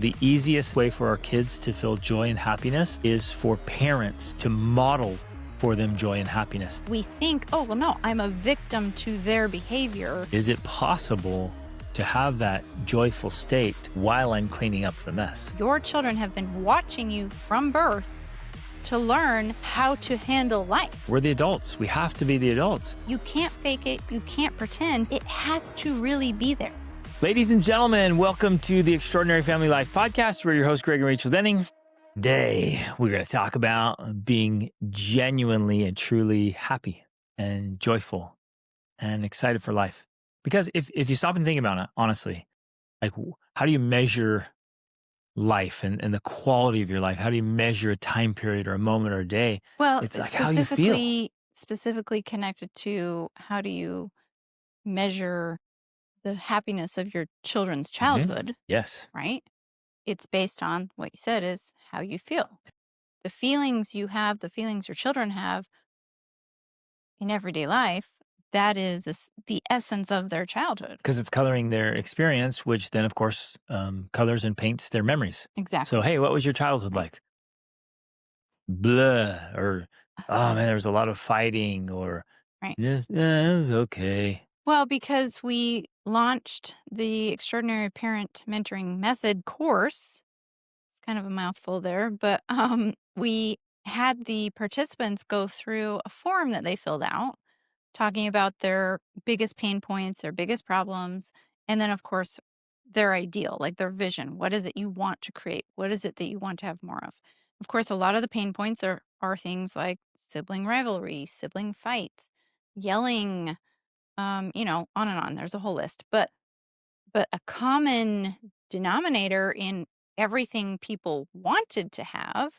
The easiest way for our kids to feel joy and happiness is for parents to model for them joy and happiness. We think, oh, well, no, I'm a victim to their behavior. Is it possible to have that joyful state while I'm cleaning up the mess? Your children have been watching you from birth to learn how to handle life. We're the adults. We have to be the adults. You can't fake it. You can't pretend. It has to really be there. Ladies and gentlemen, welcome to the Extraordinary Family Life Podcast. We're your hosts, Greg and Rachel Denning. Today, we're going to talk about being genuinely and truly happy and joyful and excited for life. Because if you stop and think about it, honestly, like how do you measure life and the quality of your life? How do you measure a time period or a moment or a day? Well, It's like how you feel. specifically connected to how do you measure the happiness of your children's childhood, Yes. right? It's based on what you said is how you feel. The feelings you have, the feelings your children have in everyday life, that is the essence of their childhood. Because it's coloring their experience, which then, of course, colors and paints their memories. Exactly. So, hey, what was your childhood like? Blah. Or, oh, man, there was a lot of fighting. Or, Right. just, it was okay. Well, because we launched the Extraordinary Parent Mentoring Method course, it's kind of a mouthful there, but we had the participants go through a form that they filled out, talking about their biggest pain points, their biggest problems, and then, of course, their ideal, like their vision. What is it you want to create? What is it that you want to have more of? Of course, a lot of the pain points are things like sibling rivalry, sibling fights, yelling, on and on. There's a whole list. But a common denominator in everything people wanted to have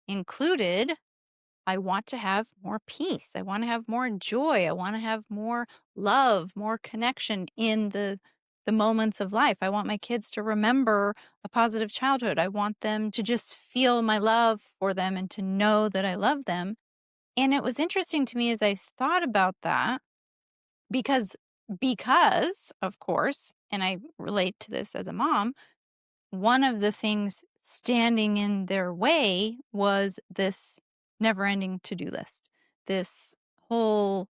included, I want to have more peace. I want to have more joy. I want to have more love, more connection in the moments of life. I want my kids to remember a positive childhood. I want them to just feel my love for them and to know that I love them. And it was interesting to me as I thought about that because of course, and I relate to this as a mom, one of the things standing in their way was this never-ending to-do list, this whole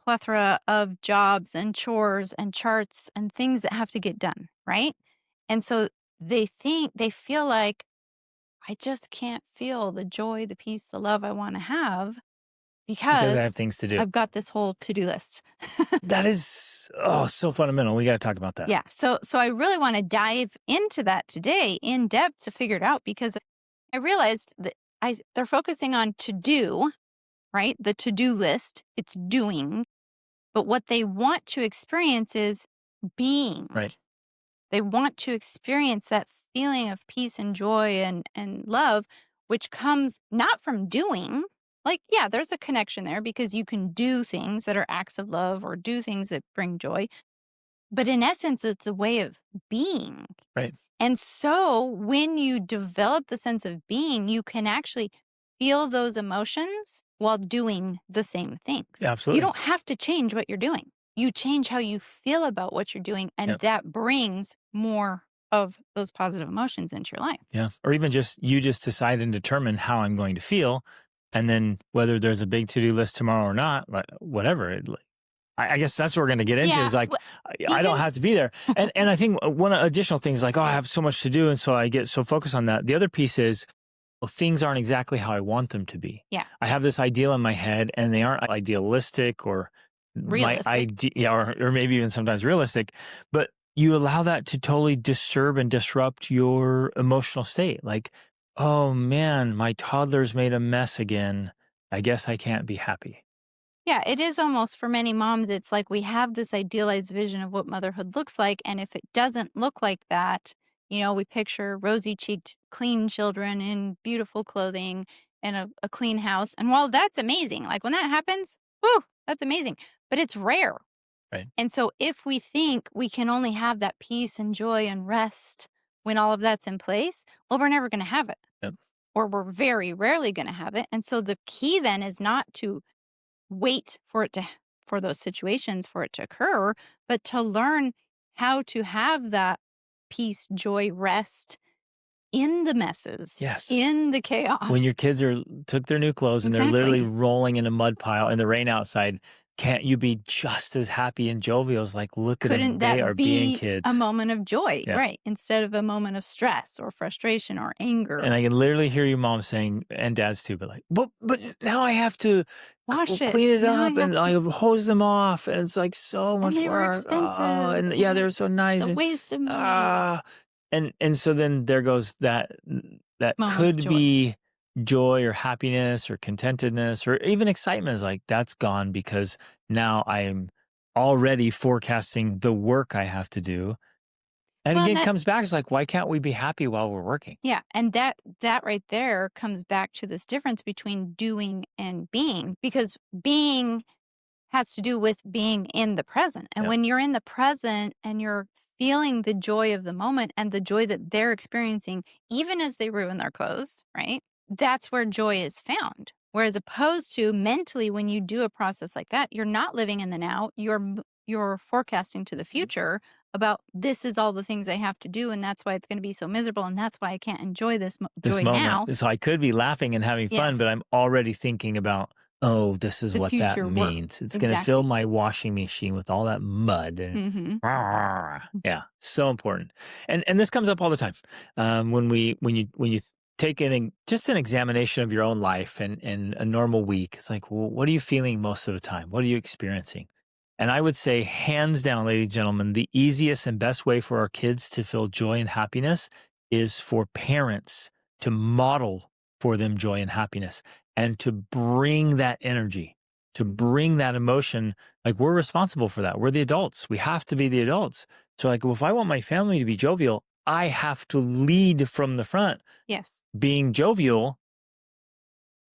plethora of jobs and chores and charts and things that have to get done, right? And so they feel like I just can't feel the joy, the peace, the love I want to have Because I have because things to do. I've got this whole to-do list. That is, so fundamental. We got to talk about that. Yeah. So I really want to dive into that today in depth to figure it out because I realized that they're focusing on to do, right? The to-do list, it's doing. But what they want to experience is being. Right. They want to experience that feeling of peace and joy and love, which comes not from doing. Like, yeah, there's a connection there because you can do things that are acts of love or do things that bring joy. But in essence, it's a way of being. Right. And so when you develop the sense of being, you can actually feel those emotions while doing the same things. Absolutely. You don't have to change what you're doing. You change how you feel about what you're doing, and that brings more of those positive emotions into your life. Yeah. Or even you just decide and determine how I'm going to feel. And then whether there's a big to-do list tomorrow or not, like, whatever. I guess that's what we're going to get into is like, I don't have to be there. And I think one additional thing is like, I have so much to do. And so I get so focused on that. The other piece is, things aren't exactly how I want them to be. Yeah. I have this ideal in my head and they aren't idealistic or Realistic. my idea, or maybe even sometimes realistic, but you allow that to totally disturb and disrupt your emotional state. Like, oh man, my toddler's made a mess again. I guess I can't be happy. Yeah, it is almost for many moms, it's like we have this idealized vision of what motherhood looks like. And if it doesn't look like that, we picture rosy-cheeked, clean children in beautiful clothing and a clean house. And while that's amazing, like when that happens, whew, that's amazing. But it's rare. Right. And so if we think we can only have that peace and joy and rest when all of that's in place, well, we're never going to have it. Yep. Or we're very rarely going to have it. And so the key then is not to wait for those situations for it to occur, but to learn how to have that peace, joy, rest, in the messes, Yes. in the chaos. When your kids took their new clothes and they're literally Exactly. rolling in a mud pile in the rain outside, can't you be just as happy and jovial as like, look at them, Couldn't they are that being be a kids. moment of joy, Yeah. right? Instead of a moment of stress or frustration or anger. And I can literally hear you mom saying, and dads too, but like, but now I have to Wash it. clean it Now I up have and to- I hose them off. And it's like so much And they were work. Oh, expensive. and yeah, they were so nice. It's a And, waste of money. and so then there goes that Moment of could joy. be joy or happiness or contentedness or even excitement is like, that's gone because now I am already forecasting the work I have to do. And Well, again, and it that, comes back. It's like, why can't we be happy while we're working? yeah, and that right there comes back to this difference between doing and being, because being has to do with being in the present. And Yeah. when you're in the present and you're feeling the joy of the moment and the joy that they're experiencing, even as they ruin their clothes, right? That's where joy is found. Whereas opposed to mentally, when you do a process like that, you're not living in the now. You're forecasting to the future about this is all the things I have to do, and that's why it's going to be so miserable, and that's why I can't enjoy this This joy now. moment. So I could be laughing and having fun, but Yes. I'm already thinking about, oh, this is The what that future work. means. It's going to fill Exactly. my washing machine with all that mud. And Hmm. yeah, so important. And this comes up all the time when you take just an examination of your own life and a normal week. It's like, well, what are you feeling most of the time? What are you experiencing? And I would say, hands down, ladies and gentlemen, the easiest and best way for our kids to feel joy and happiness is for parents to model for them joy and happiness and to bring that energy, to bring that emotion. Like, we're responsible for that. We're the adults. We have to be the adults. So like, well, if I want my family to be jovial, I have to lead from the front Yes. being jovial.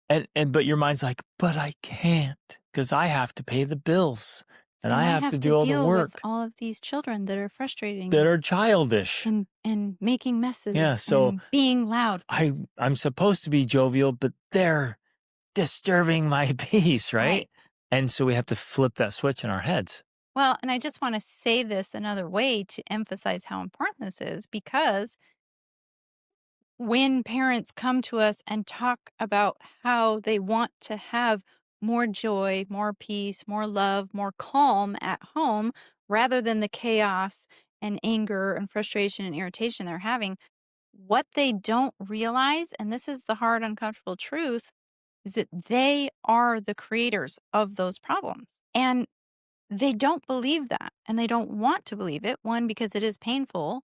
But your mind's like, but I can't because I have to pay the bills and I have to do all the deal work with all of these children that are frustrating that are childish. and making messes. Yeah. So and being loud. I'm supposed to be jovial, but they're disturbing my peace, right? And so we have to flip that switch in our heads. Well, and I just want to say this another way to emphasize how important this is, because when parents come to us and talk about how they want to have more joy, more peace, more love, more calm at home, rather than the chaos and anger and frustration and irritation they're having, what they don't realize, and this is the hard, uncomfortable truth, is that they are the creators of those problems. And they don't believe that, and they don't want to believe it. One, because it is painful.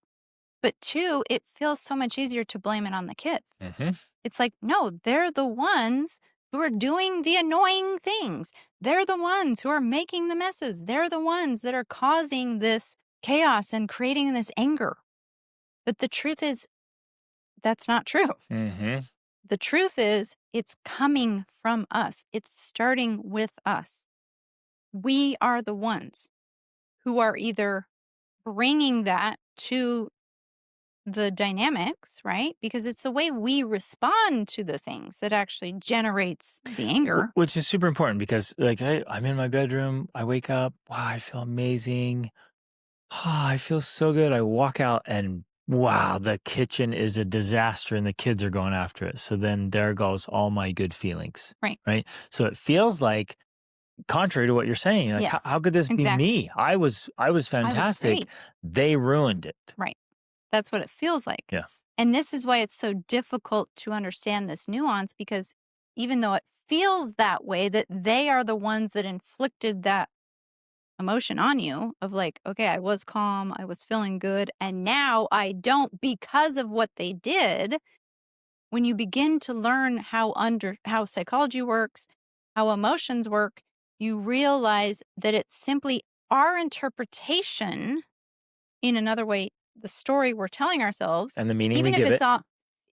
But two, it feels so much easier to blame it on the kids. Mm-hmm. It's like, no, they're the ones who are doing the annoying things. They're the ones who are making the messes. They're the ones that are causing this chaos and creating this anger. But the truth is, that's not true. Mm-hmm. The truth is, it's coming from us. It's starting with us. We are the ones who are either bringing that to the dynamics, right? Because it's the way we respond to the things that actually generates the anger. Which is super important because, like, I'm in my bedroom. I wake up. Wow, I feel amazing. I feel so good. I walk out and wow, the kitchen is a disaster and the kids are going after it. So then there goes all my good feelings. Right. Right. So it feels like, contrary to what you're saying, like, Yes, how could this be me? I was fantastic. great. They ruined it. Right. That's what it feels like. Yeah. And this is why it's so difficult to understand this nuance, because even though it feels that way, that they are the ones that inflicted that emotion on you of like, okay, I was calm, I was feeling good, and now I don't because of what they did. When you begin to learn how psychology works, how emotions work, you realize that it's simply our interpretation, in another way, the story we're telling ourselves, And the meaning even we if give it's it.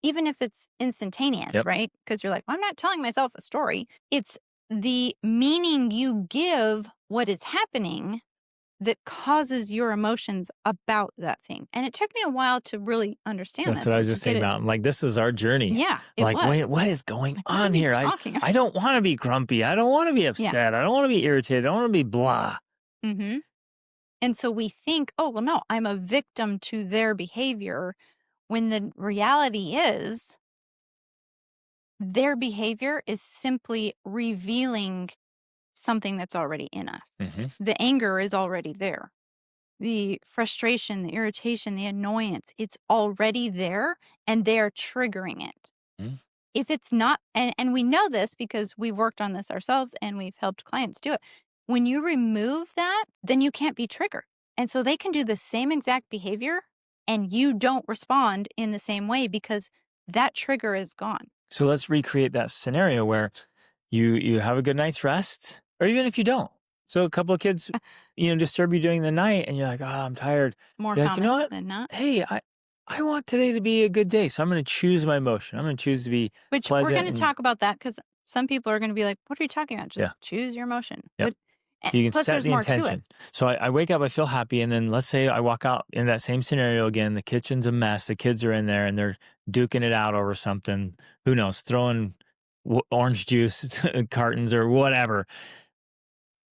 even if it's instantaneous, Yep. right? Because you're like, well, I'm not telling myself a story. It's the meaning you give what is happening that causes your emotions about that thing. And it took me a while to really understand That's this. what I was and to just get thinking it. about. I'm like, this is our journey. Yeah, it Like, was. wait, what is going Like, what are on we here? talking I don't want to be grumpy. I don't want to be upset. I don't want to be irritated. I don't want to be blah. Mm-hmm. And so we think, oh, well, no, I'm a victim to their behavior, when the reality is their behavior is simply revealing something that's already in us. Mm-hmm. The anger is already there. The frustration, the irritation, the annoyance, it's already there and they're triggering it. Mm-hmm. If it's not, and we know this because we've worked on this ourselves and we've helped clients do it. When you remove that, then you can't be triggered. And so they can do the same exact behavior and you don't respond in the same way because that trigger is gone. So let's recreate that scenario where you have a good night's rest, or even if you don't. So a couple of kids, disturb you during the night, and you're like, "Oh, I'm tired." More You're like, "You know common what? than not. Hey, I want today to be a good day, so I'm going to choose my emotion. I'm going to choose to be Which we're pleasant going to and talk about that because some people are going to be like, what are you talking about? yeah, Just choose your emotion. yep." And You can plus, set there's the more to it. intention. So I wake up, I feel happy, and then let's say I walk out in that same scenario again. The kitchen's a mess. The kids are in there and they're duking it out over something. Who knows? Throwing orange juice cartons or whatever.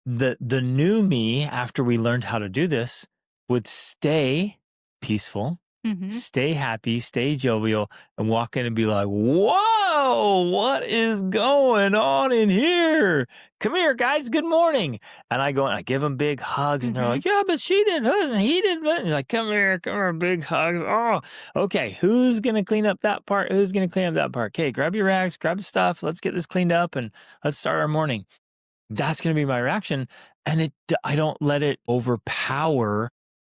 The new me, after we learned how to do this, would stay peaceful, Hmm. stay happy, stay jovial, and walk in and be like, "Whoa, what is going on in here? Come here, guys. Good morning." And I go and I give them big hugs, and they're Hmm. like, "Yeah, but she did, and he did." And like, come here, big hugs. Oh, okay. Who's gonna clean up that part? Who's gonna clean up that part? Okay, grab your rags, grab the stuff. Let's get this cleaned up, and let's start our morning. That's going to be my reaction. And I don't let it overpower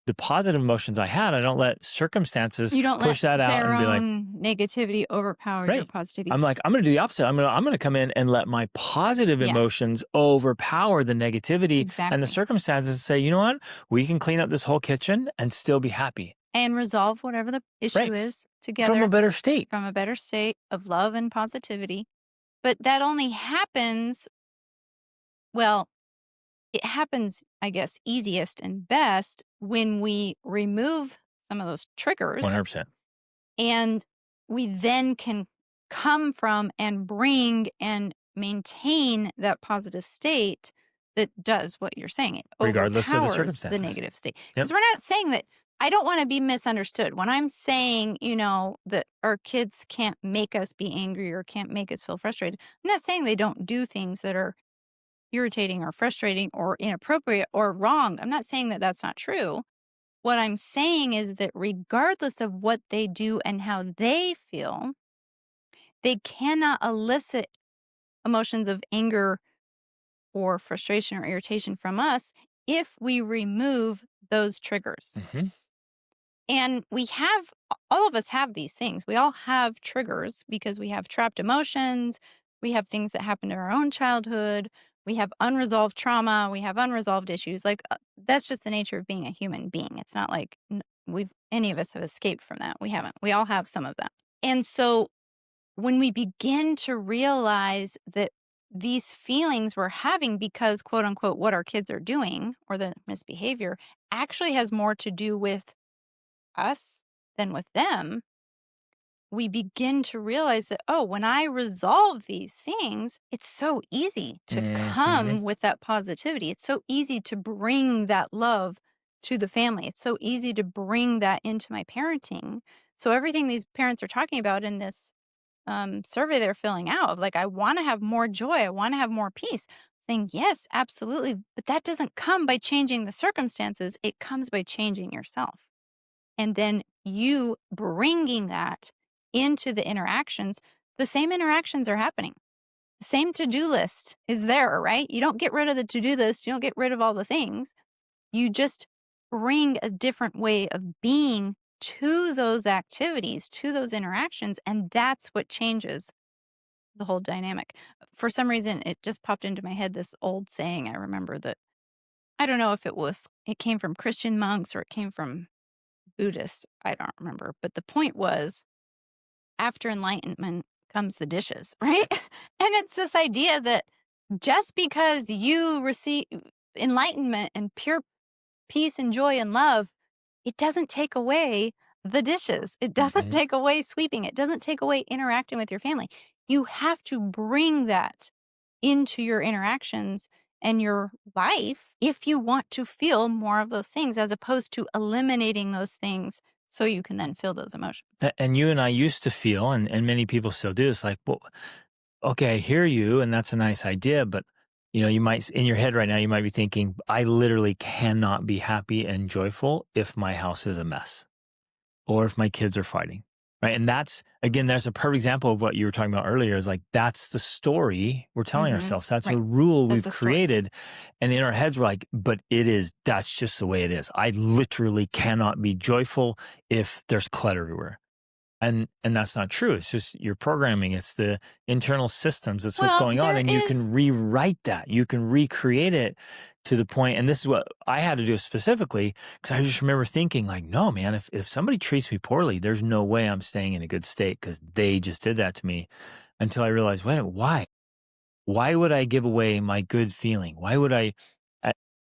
the positive emotions I had. I don't let circumstances You don't let push that out their and be like, own negativity overpower your right. positivity. I'm like, I'm going to do the opposite. I'm going to come in and let my positive Yes, emotions overpower the negativity and the exactly. circumstances and say, you know what? We can clean up this whole kitchen and still be happy. And resolve whatever the issue Right. is From a together better state. from a better state of love and positivity. But that only happens, well, it happens, I guess, easiest and best when we remove some of those triggers 100%. and we then can come from and bring and maintain that positive state that does what you're saying. It Regardless of the overpowers the circumstances. negative state. Yep. Because we're not saying that, I don't want to be misunderstood. When I'm saying, that our kids can't make us be angry or can't make us feel frustrated, I'm not saying they don't do things that are irritating or frustrating or inappropriate or wrong. I'm not saying that that's not true. What I'm saying is that regardless of what they do and how they feel, they cannot elicit emotions of anger or frustration or irritation from us if we remove those triggers. Mm-hmm. And all of us have these things. We all have triggers because we have trapped emotions. We have things that happened in our own childhood. We have unresolved trauma. We have unresolved issues. Like, that's just the nature of being a human being. It's not like any of us have escaped from that. We haven't. We all have some of that. And so when we begin to realize that these feelings we're having because, quote unquote, what our kids are doing or the misbehavior actually has more to do with us than with them, we begin to realize that, oh, when I resolve these things, it's so easy to Mm-hmm. come with that positivity. It's so easy to bring that love to the family. It's so easy to bring that into my parenting. So everything these parents are talking about in this survey they're filling out of like, I want to have more joy. I want to have more peace. Saying, yes, absolutely. But that doesn't come by changing the circumstances. It comes by changing yourself. And then you bringing that into the interactions, the same interactions are happening. The same to-do list is there, right? You don't get rid of the to-do list. You don't get rid of all the things. You just bring a different way of being to those activities, to those interactions. And that's what changes the whole dynamic. For some reason, it just popped into my head, this old saying I remember that, I don't know if it came from Christian monks or it came from Buddhists. I don't remember. But the point was, after enlightenment comes the dishes, right? And it's this idea that just because you receive enlightenment and pure peace and joy and love, it doesn't take away the dishes. It doesn't Mm-hmm. take away sweeping. It doesn't take away interacting with your family. You have to bring that into your interactions and your life if you want to feel more of those things, as opposed to eliminating those things so you can then feel those emotions. And you and I used to feel, and many people still do, it's like, well, okay, I hear you, and that's a nice idea, but you might in your head right now, you might be thinking, I literally cannot be happy and joyful if my house is a mess or if my kids are fighting. Right. And that's a perfect example of what you were talking about earlier is like, that's the story we're telling ourselves. That's a Right. rule That's we've a story. created. And in our heads, we're like, but that's just the way it is. I literally cannot be joyful if there's clutter everywhere. And that's not true. It's just your programming. It's the internal systems. It's what's Well, going on. there And you can is. rewrite that. You can recreate it to the point. And this is what I had to do specifically, because I just remember thinking like, no, man, if somebody treats me poorly, there's no way I'm staying in a good state because they just did that to me, until I realized, wait a minute, why? Why would I give away my good feeling? Why would and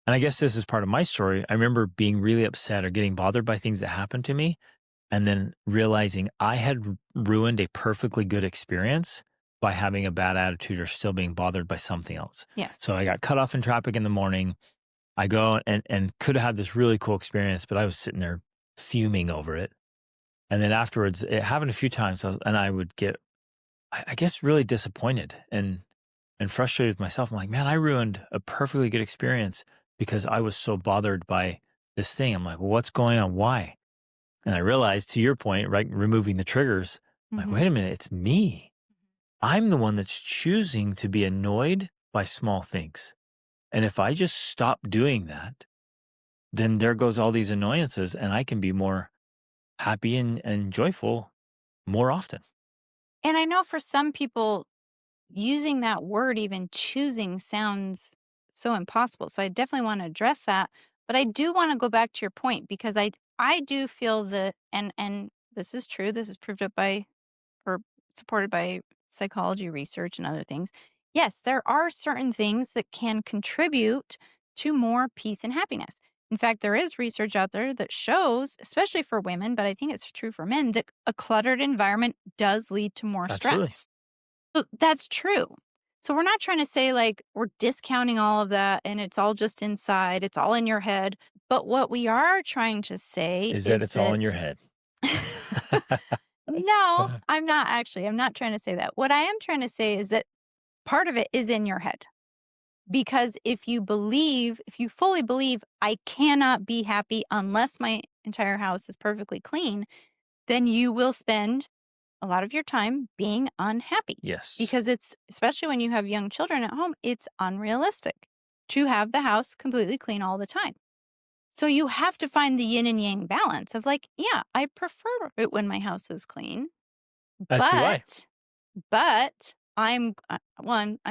I guess this is part of my story. I remember being really upset or getting bothered by things that happened to me, and then realizing I had ruined a perfectly good experience by having a bad attitude or still being bothered by something else. Yes. So I got cut off in traffic in the morning. I go and could have had this really cool experience, but I was sitting there fuming over it. And then afterwards, it happened a few times, and I would get, I guess, really disappointed and frustrated with myself. I'm like, man, I ruined a perfectly good experience because I was so bothered by this thing. I'm like, well, what's going on? Why? And I realized, to your point, right, removing the triggers, like, Mm-hmm. wait a minute, it's me. I'm the one that's choosing to be annoyed by small things. And if I just stop doing that, then there goes all these annoyances, and I can be more happy and joyful more often. And I know for some people, using that word, even choosing, sounds so impossible. So I definitely want to address that. But I do want to go back to your point, because I do feel that, and this is true. This is proved up by, or supported by, psychology research and other things. Yes, there are certain things that can contribute to more peace and happiness. In fact, there is research out there that shows, especially for women, but I think it's true for men, that a cluttered environment does lead to more Absolutely. stress. So that's true. So we're not trying to say like we're discounting all of that and it's all just inside, it's all in your head. But what we are trying to say Is that is it's all in your that head. no, I'm not actually. I'm not trying to say that. What I am trying to say is that part of it is in your head. Because if you fully believe I cannot be happy unless my entire house is perfectly clean, then you will spend a lot of your time being unhappy, Yes. because it's, especially when you have young children at home, it's unrealistic to have the house completely clean all the time. So you have to find the yin and yang balance of like, yeah, I prefer it when my house is clean, As do I. but I'm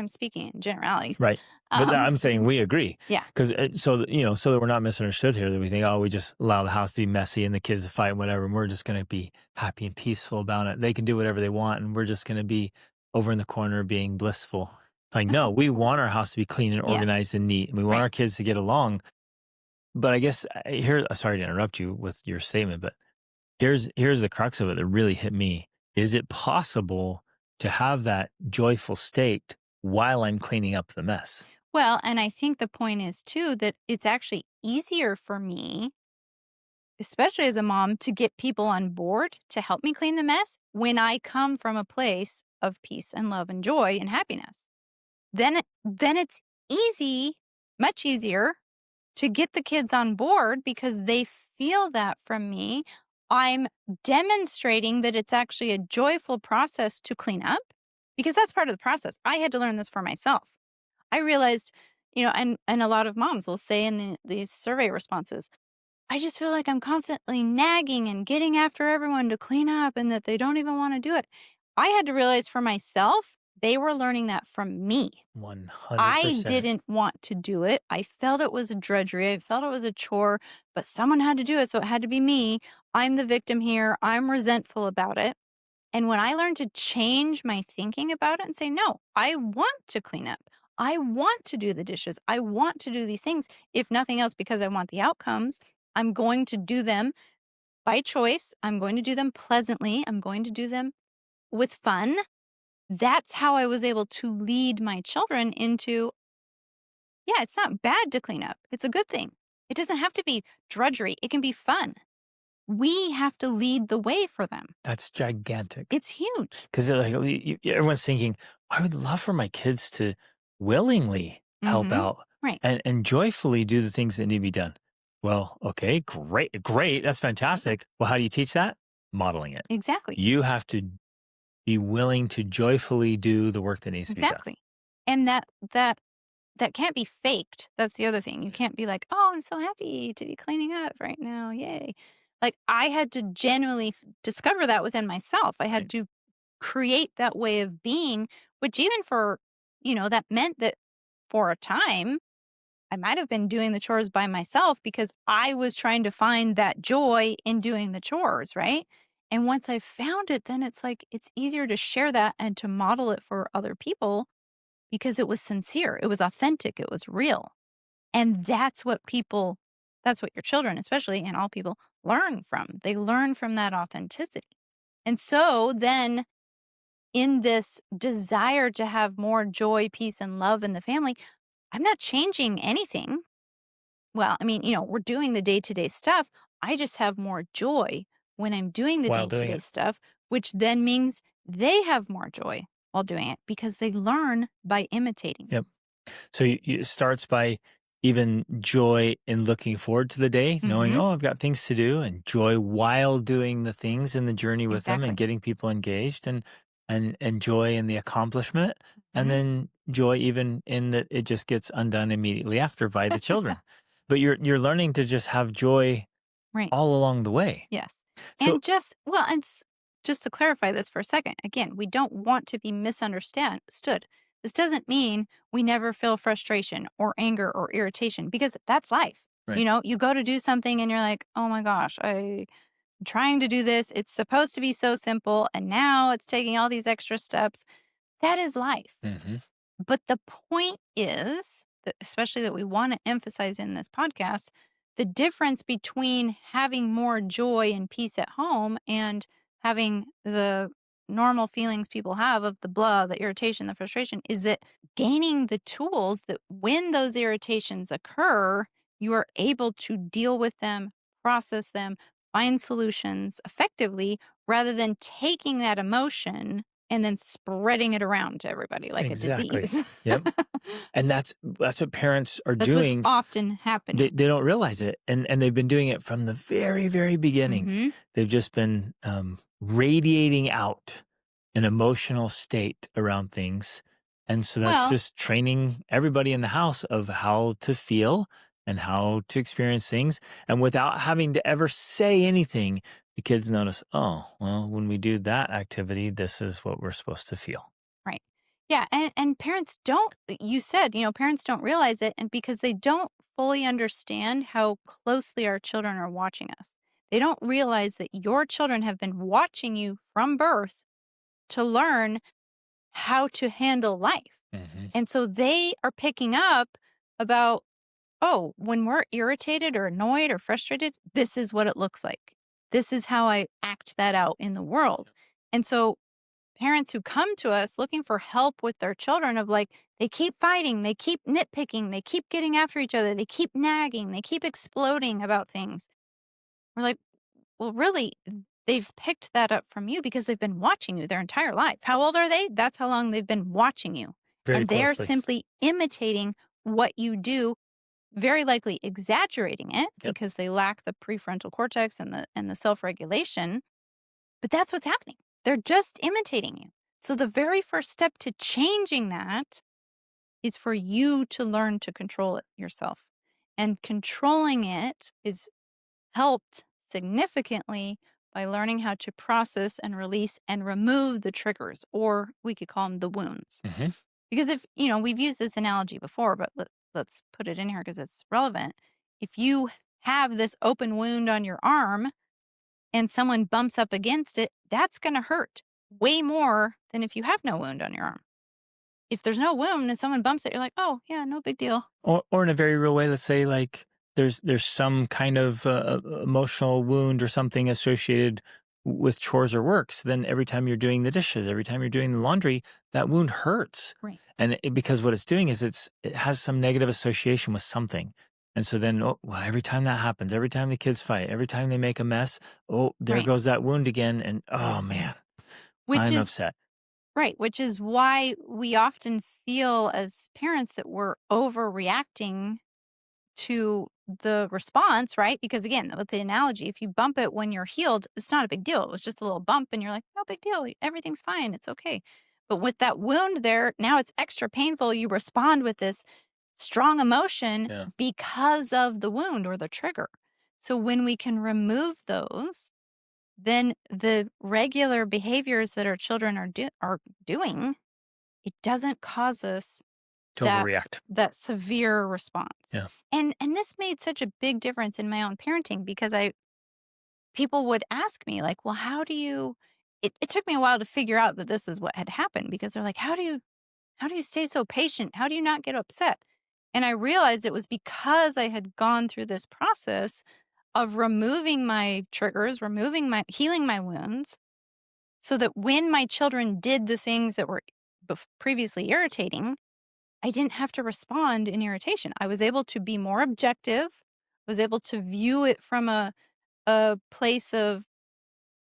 speaking in generalities. Right. But Um, I'm saying we agree, yeah, because so that we're not misunderstood here, that we think, oh, we just allow the house to be messy and the kids to fight and whatever, and we're just going to be happy and peaceful about it. They can do whatever they want, and we're just going to be over in the corner being blissful. It's like, no, we want our house to be clean and yeah, organized and neat, and we want right. our kids to get along. But I guess here, sorry to interrupt you with your statement, but here's the crux of it that really hit me. Is it possible to have that joyful state while I'm cleaning up the mess? Well, and I think the point is too that it's actually easier for me, especially as a mom, to get people on board to help me clean the mess when I come from a place of peace and love and joy and happiness. Then it's easy, much easier to get the kids on board because they feel that from me. I'm demonstrating that it's actually a joyful process to clean up, because that's part of the process. I had to learn this for myself. I realized, and a lot of moms will say in these survey responses, I just feel like I'm constantly nagging and getting after everyone to clean up and that they don't even want to do it. I had to realize for myself, they were learning that from me. I 100%. didn't want to do it. I felt it was a drudgery. I felt it was a chore, but someone had to do it. So it had to be me. I'm the victim here. I'm resentful about it. And when I learned to change my thinking about it and say, no, I want to clean up. I want to do the dishes. I want to do these things. If nothing else, because I want the outcomes, I'm going to do them by choice. I'm going to do them pleasantly. I'm going to do them with fun. That's how I was able to lead my children into, yeah, it's not bad to clean up. It's a good thing. It doesn't have to be drudgery. It can be fun. we have to lead the way for them. That's gigantic. It's huge. Because like everyone's thinking, I would love for my kids to willingly help Mhm. out Right. and joyfully do the things that need to be done. Well, okay, great. That's fantastic. Well, how do you teach that? Modeling it. Exactly. You have to be willing to joyfully do the work that needs to be done. Exactly. And that can't be faked. That's the other thing. You can't be like, "Oh, I'm so happy to be cleaning up right now. Yay." Like, I had to genuinely discover that within myself. I had Right. to create that way of being, which even for, that meant that for a time, I might have been doing the chores by myself because I was trying to find that joy in doing the chores, right? And once I found it, then it's like it's easier to share that and to model it for other people because it was sincere, it was authentic, it was real. And that's what your children, especially, and all people learn from. They learn from that authenticity. And so then, in this desire to have more joy, peace, and love in the family, I'm not changing anything. Well, I mean, we're doing the day to day stuff. I just have more joy when I'm doing the While day to doing day it. stuff, which then means they have more joy while doing it because they learn by imitating. Yep. So it starts by even joy in looking forward to the day, knowing, Mm-hmm. oh, I've got things to do, and joy while doing the things in the journey with them and Exactly. getting people engaged, and joy in the accomplishment, and Hmm. then joy even in that it just gets undone immediately after by the children. But you're learning to just have joy Right. all along the way. Yes. So Just to clarify this for a second, again, we don't want to be misunderstood. This doesn't mean we never feel frustration or anger or irritation because that's life. right. You go to do something and you're like, oh my gosh, I'm trying to do this. It's supposed to be so simple. And now it's taking all these extra steps. That is life. Hmm. But the point is, that, especially that we want to emphasize in this podcast, the difference between having more joy and peace at home and having the normal feelings people have of the blah, the irritation, the frustration is that gaining the tools that when those irritations occur, you are able to deal with them, process them, find solutions effectively rather than taking that emotion and then spreading it around to everybody like a Exactly. disease. Yep. And that's what parents are That's what's doing. often They happening. they don't realize it, and they've been doing it from the very, very beginning. Mhm. They've just been, radiating out an emotional state around things, and so that's Well, just training everybody in the house of how to feel and how to experience things, and without having to ever say anything, the kids notice, "Oh, well, when we do that activity, this is what we're supposed to feel." right. Yeah, and parents don't you said, parents don't realize it and because they don't fully understand how closely our children are watching us. They don't realize that your children have been watching you from birth to learn how to handle life. Mhm. And so they are picking up about, oh, when we're irritated or annoyed or frustrated, this is what it looks like. This is how I act that out in the world. And so parents who come to us looking for help with their children of like, they keep fighting, they keep nitpicking, they keep getting after each other, they keep nagging, they keep exploding about things. We're like, well, really, they've picked that up from you because they've been watching you their entire life. How old are they? That's how long they've been watching you. Very And they're closely. simply imitating what you do, very likely exaggerating it Yep. because they lack the prefrontal cortex and the self-regulation. But that's what's happening. They're just imitating you. So the very first step to changing that is for you to learn to control it yourself. And controlling it is helped significantly by learning how to process and release and remove the triggers, or we could call them the wounds. Mhm. Because if, we've used this analogy before, but let's put it in here because it's relevant. If you have this open wound on your arm and someone bumps up against it, that's going to hurt way more than if you have no wound on your arm. If there's no wound and someone bumps it, you're like, oh, yeah, no big deal. Or in a very real way, let's say like there's some kind of emotional wound or something associated with chores or work. So then every time you're doing the dishes, every time you're doing the laundry, that wound hurts. Right. And because what it's doing is it has some negative association with something. And so then, oh, well, every time that happens, every time the kids fight, every time they make a mess, oh, there Right. goes that wound again. And oh man, Which I'm is upset. right, which is why we often feel as parents that we're overreacting to the response, right? Because again, with the analogy, if you bump it when you're healed, it's not a big deal. It was just a little bump and you're like, no big deal. Everything's fine. It's okay. But with that wound there, now it's extra painful. You respond with this strong emotion Yeah. because of the wound or the trigger. So when we can remove those, then the regular behaviors that our children are doing, it doesn't cause us To that overreact. that severe response. Yeah. And this made such a big difference in my own parenting because I people would ask me like, "Well, how do you?" It took me a while to figure out that this is what had happened because they're like, "How do you stay so patient? How do you not get upset?" And I realized it was because I had gone through this process of removing my triggers, removing my healing my wounds, so that when my children did the things that were previously irritating, I didn't have to respond in irritation. I was able to be more objective, was able to view it from a place of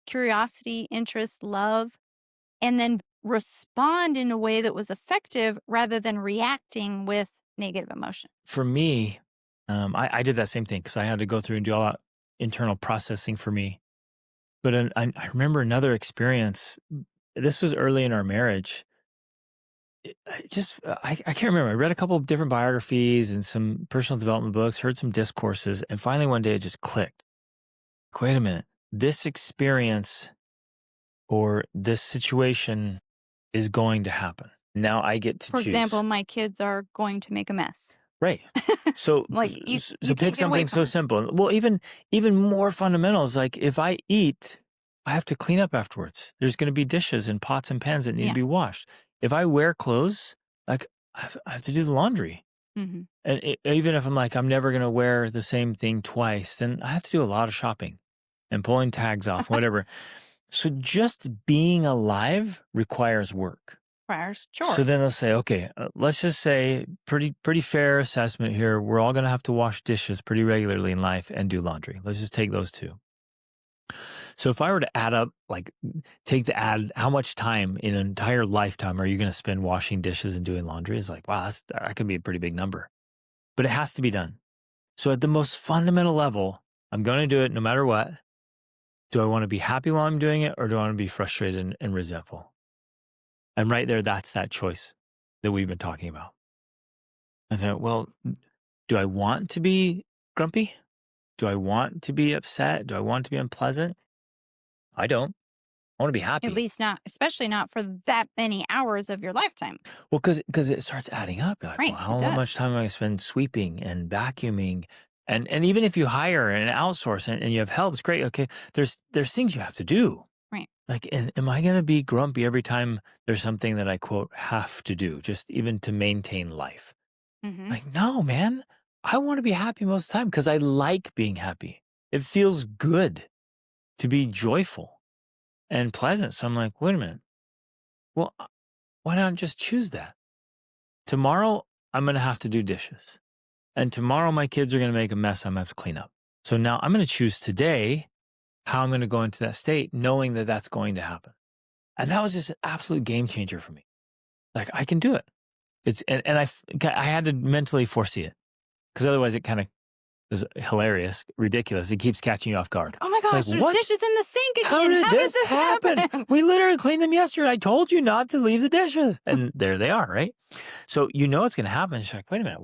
curiosity, interest, love, and then respond in a way that was effective rather than reacting with negative emotion. For me, I did that same thing because I had to go through and do all that internal processing for me. But I remember another experience. This was early in our marriage. I can't remember. I read a couple of different biographies and some personal development books, heard some discourses, and finally one day it just clicked. Wait a minute. This experience or this situation is going to happen. Now I get to For example, choose. my kids are going to make a mess. Right. So Like so you pick can't get away something from so it. simple. Well, even more fundamental is like if I eat, I have to clean up afterwards. There's going to be dishes and pots and pans that need to Yeah. be washed. If I wear clothes, like I have to do the laundry. Hmm. And even if I'm like I'm never going to wear the same thing twice, then I have to do a lot of shopping and pulling tags off, whatever. So just being alive requires work. Requires So chores. then they'll say, okay, let's just say pretty fair assessment here. We're all going to have to wash dishes pretty regularly in life and do laundry. Let's just take those two. So if I were to add up, like how much time in an entire lifetime are you going to spend washing dishes and doing laundry? It's like, wow, that could be a pretty big number, but it has to be done. So at the most fundamental level, I'm going to do it no matter what. Do I want to be happy while I'm doing it or do I want to be frustrated and resentful? And right there, that's that choice that we've been talking about. I thought, well, do I want to be grumpy? Do I want to be upset? Do I want to be unpleasant? I don't. I want to be At happy. least not, especially not for that many hours of your lifetime. Well, because it starts adding up. You're like, well, Right. It how much does. time am I spend sweeping and vacuuming? And even if you hire and outsource and you have help, it's great. Okay, there's things you have to do. Right. Like, and am I going to be grumpy every time there's something that I quote have to do, just even to maintain life? Hmm. Like, no, man, I want to be happy most of the time because I like being happy. It feels good to be joyful and pleasant. So I'm like, wait a minute. Well, why not just choose that? Tomorrow, I'm going to have to do dishes. And tomorrow, my kids are going to make a mess I'm going to have to clean up. So now I'm going to choose today how I'm going to go into that state, knowing that that's going to happen. And that was just an absolute game changer for me. Like, I can do it. I had to mentally foresee it because otherwise it kind of was hilarious, ridiculous. It keeps catching you off guard. Oh my Like, gosh, there's what? dishes in the sink How again. did How did this this happen? happen? We literally cleaned them yesterday. I told you not to leave the dishes. And there they are, right? So you know it's going to happen. It's like, wait a minute,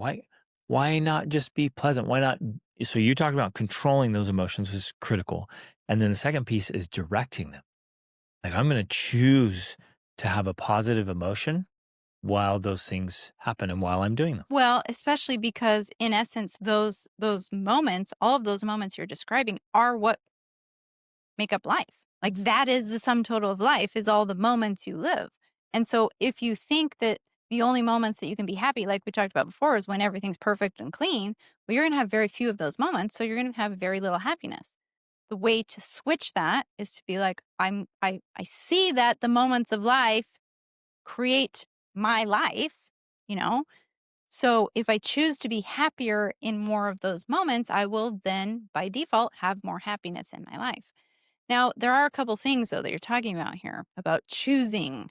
why not just be pleasant? Why not? So you talked about controlling those emotions is critical. And then the second piece is directing them. Like I'm going to choose to have a positive emotion while those things happen and while I'm doing them. Well, especially because in essence, those moments, all of those moments you're describing are what make up life. Like that is the sum total of life is all the moments you live. And so if you think that the only moments that you can be happy, like we talked about before, is when everything's perfect and clean, well, you're gonna have very few of those moments. So you're gonna have very little happiness. The way to switch that is to be like, I see that the moments of life create my life, you know, So if I choose to be happier in more of those moments, I will then by default have more happiness in my life. Now, there are a couple things though that you're talking about here about choosing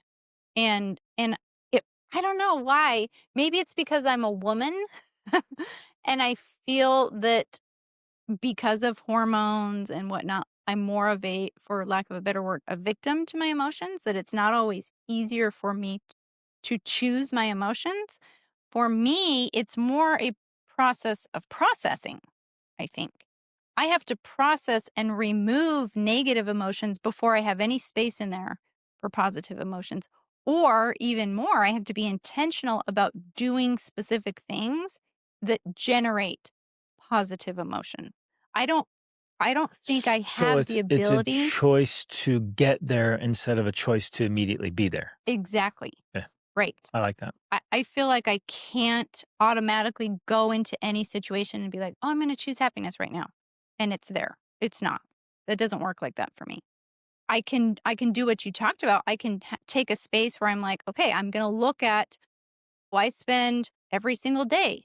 and it, I don't know why. Maybe it's because I'm a woman and I feel that because of hormones and whatnot, I'm more of a, for lack of a better word, a victim to my emotions, that it's not always easier for me to choose my emotions. For me, it's more a process of processing, I think. I have to process and remove negative emotions before I have any space in there for positive emotions. Or even more, I have to be intentional about doing specific things that generate positive emotion. I don't I don't think I So have the it's a ability. choice to get there instead of a choice to immediately be there. Exactly. Yeah, Right. I like that. I feel like I can't automatically go into any situation and be like, oh, I'm going to choose happiness right now. And it's there. It's not. That doesn't work like that for me. I can do what you talked about. I can take a space where I'm like, okay, I'm going to look at who I spend every single day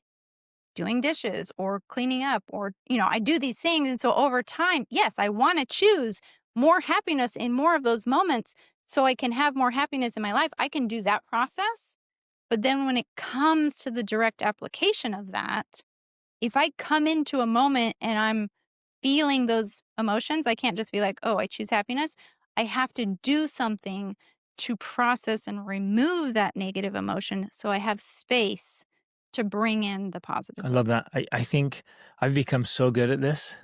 doing dishes or cleaning up or, I do these things. And so over time, yes, I want to choose more happiness in more of those moments so I can have more happiness in my life. I can do that process. But then when it comes to the direct application of that, if I come into a moment and I'm feeling those emotions, I can't just be like, oh, I choose happiness. I have to do something to process and remove that negative emotion so I have space to bring in the I positive love one. that. I think I've become so good at this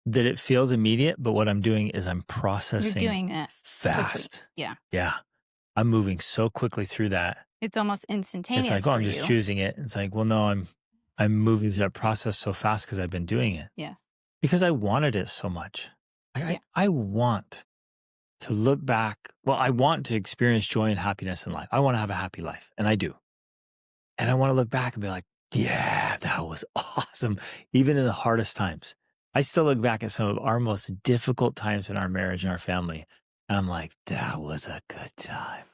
that it feels immediate, but what I'm doing is I'm You're processing doing it quickly. fast. Yeah. Yeah. I'm moving so quickly through that. It's almost It's like, instantaneous oh, for I'm just you. choosing it. It's like, well, no, I'm moving through that process so fast because I've been doing it Yes. because I wanted it so much. Yeah. I want to look back. Well, I want to experience joy and happiness in life. I want to have a happy life, and I do. And I want to look back and be like, yeah, that was awesome. Even in the hardest times. I still look back at some of our most difficult times in our marriage and our family. And I'm like, that was a good time.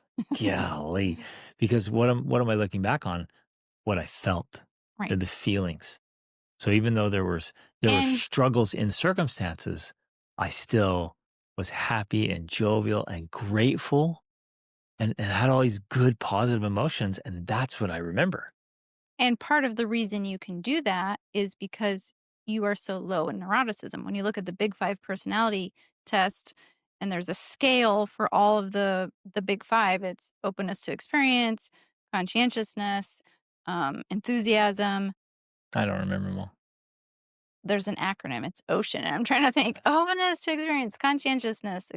Golly. Because what am I looking back on? What I felt, Right. the feelings. So even though there were And struggles in circumstances, I still was happy and jovial and grateful and had all these good positive emotions. And that's what I remember. And part of the reason you can do that is because you are so low in neuroticism. When you look at the Big Five personality test, and there's a scale for all of the Big Five, it's openness to experience, conscientiousness, enthusiasm. I don't remember them all. There's an acronym. It's OCEAN, and I'm trying to think: openness to experience, conscientiousness,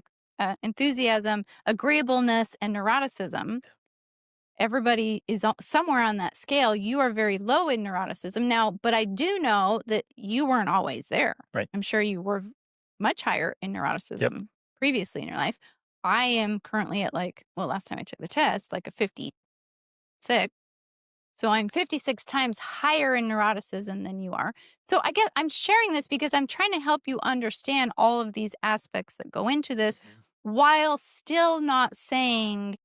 enthusiasm, agreeableness, and neuroticism. Everybody is somewhere on that scale. You are very low in neuroticism now, but I do know that you weren't always there. Right. I'm sure you were much higher in Yep. neuroticism previously in your life. I am currently at last time I took the test, like a 56. So I'm 56 times higher in neuroticism than you are. So I guess I'm sharing this because I'm trying to help you understand all of these aspects that go into this while still not saying,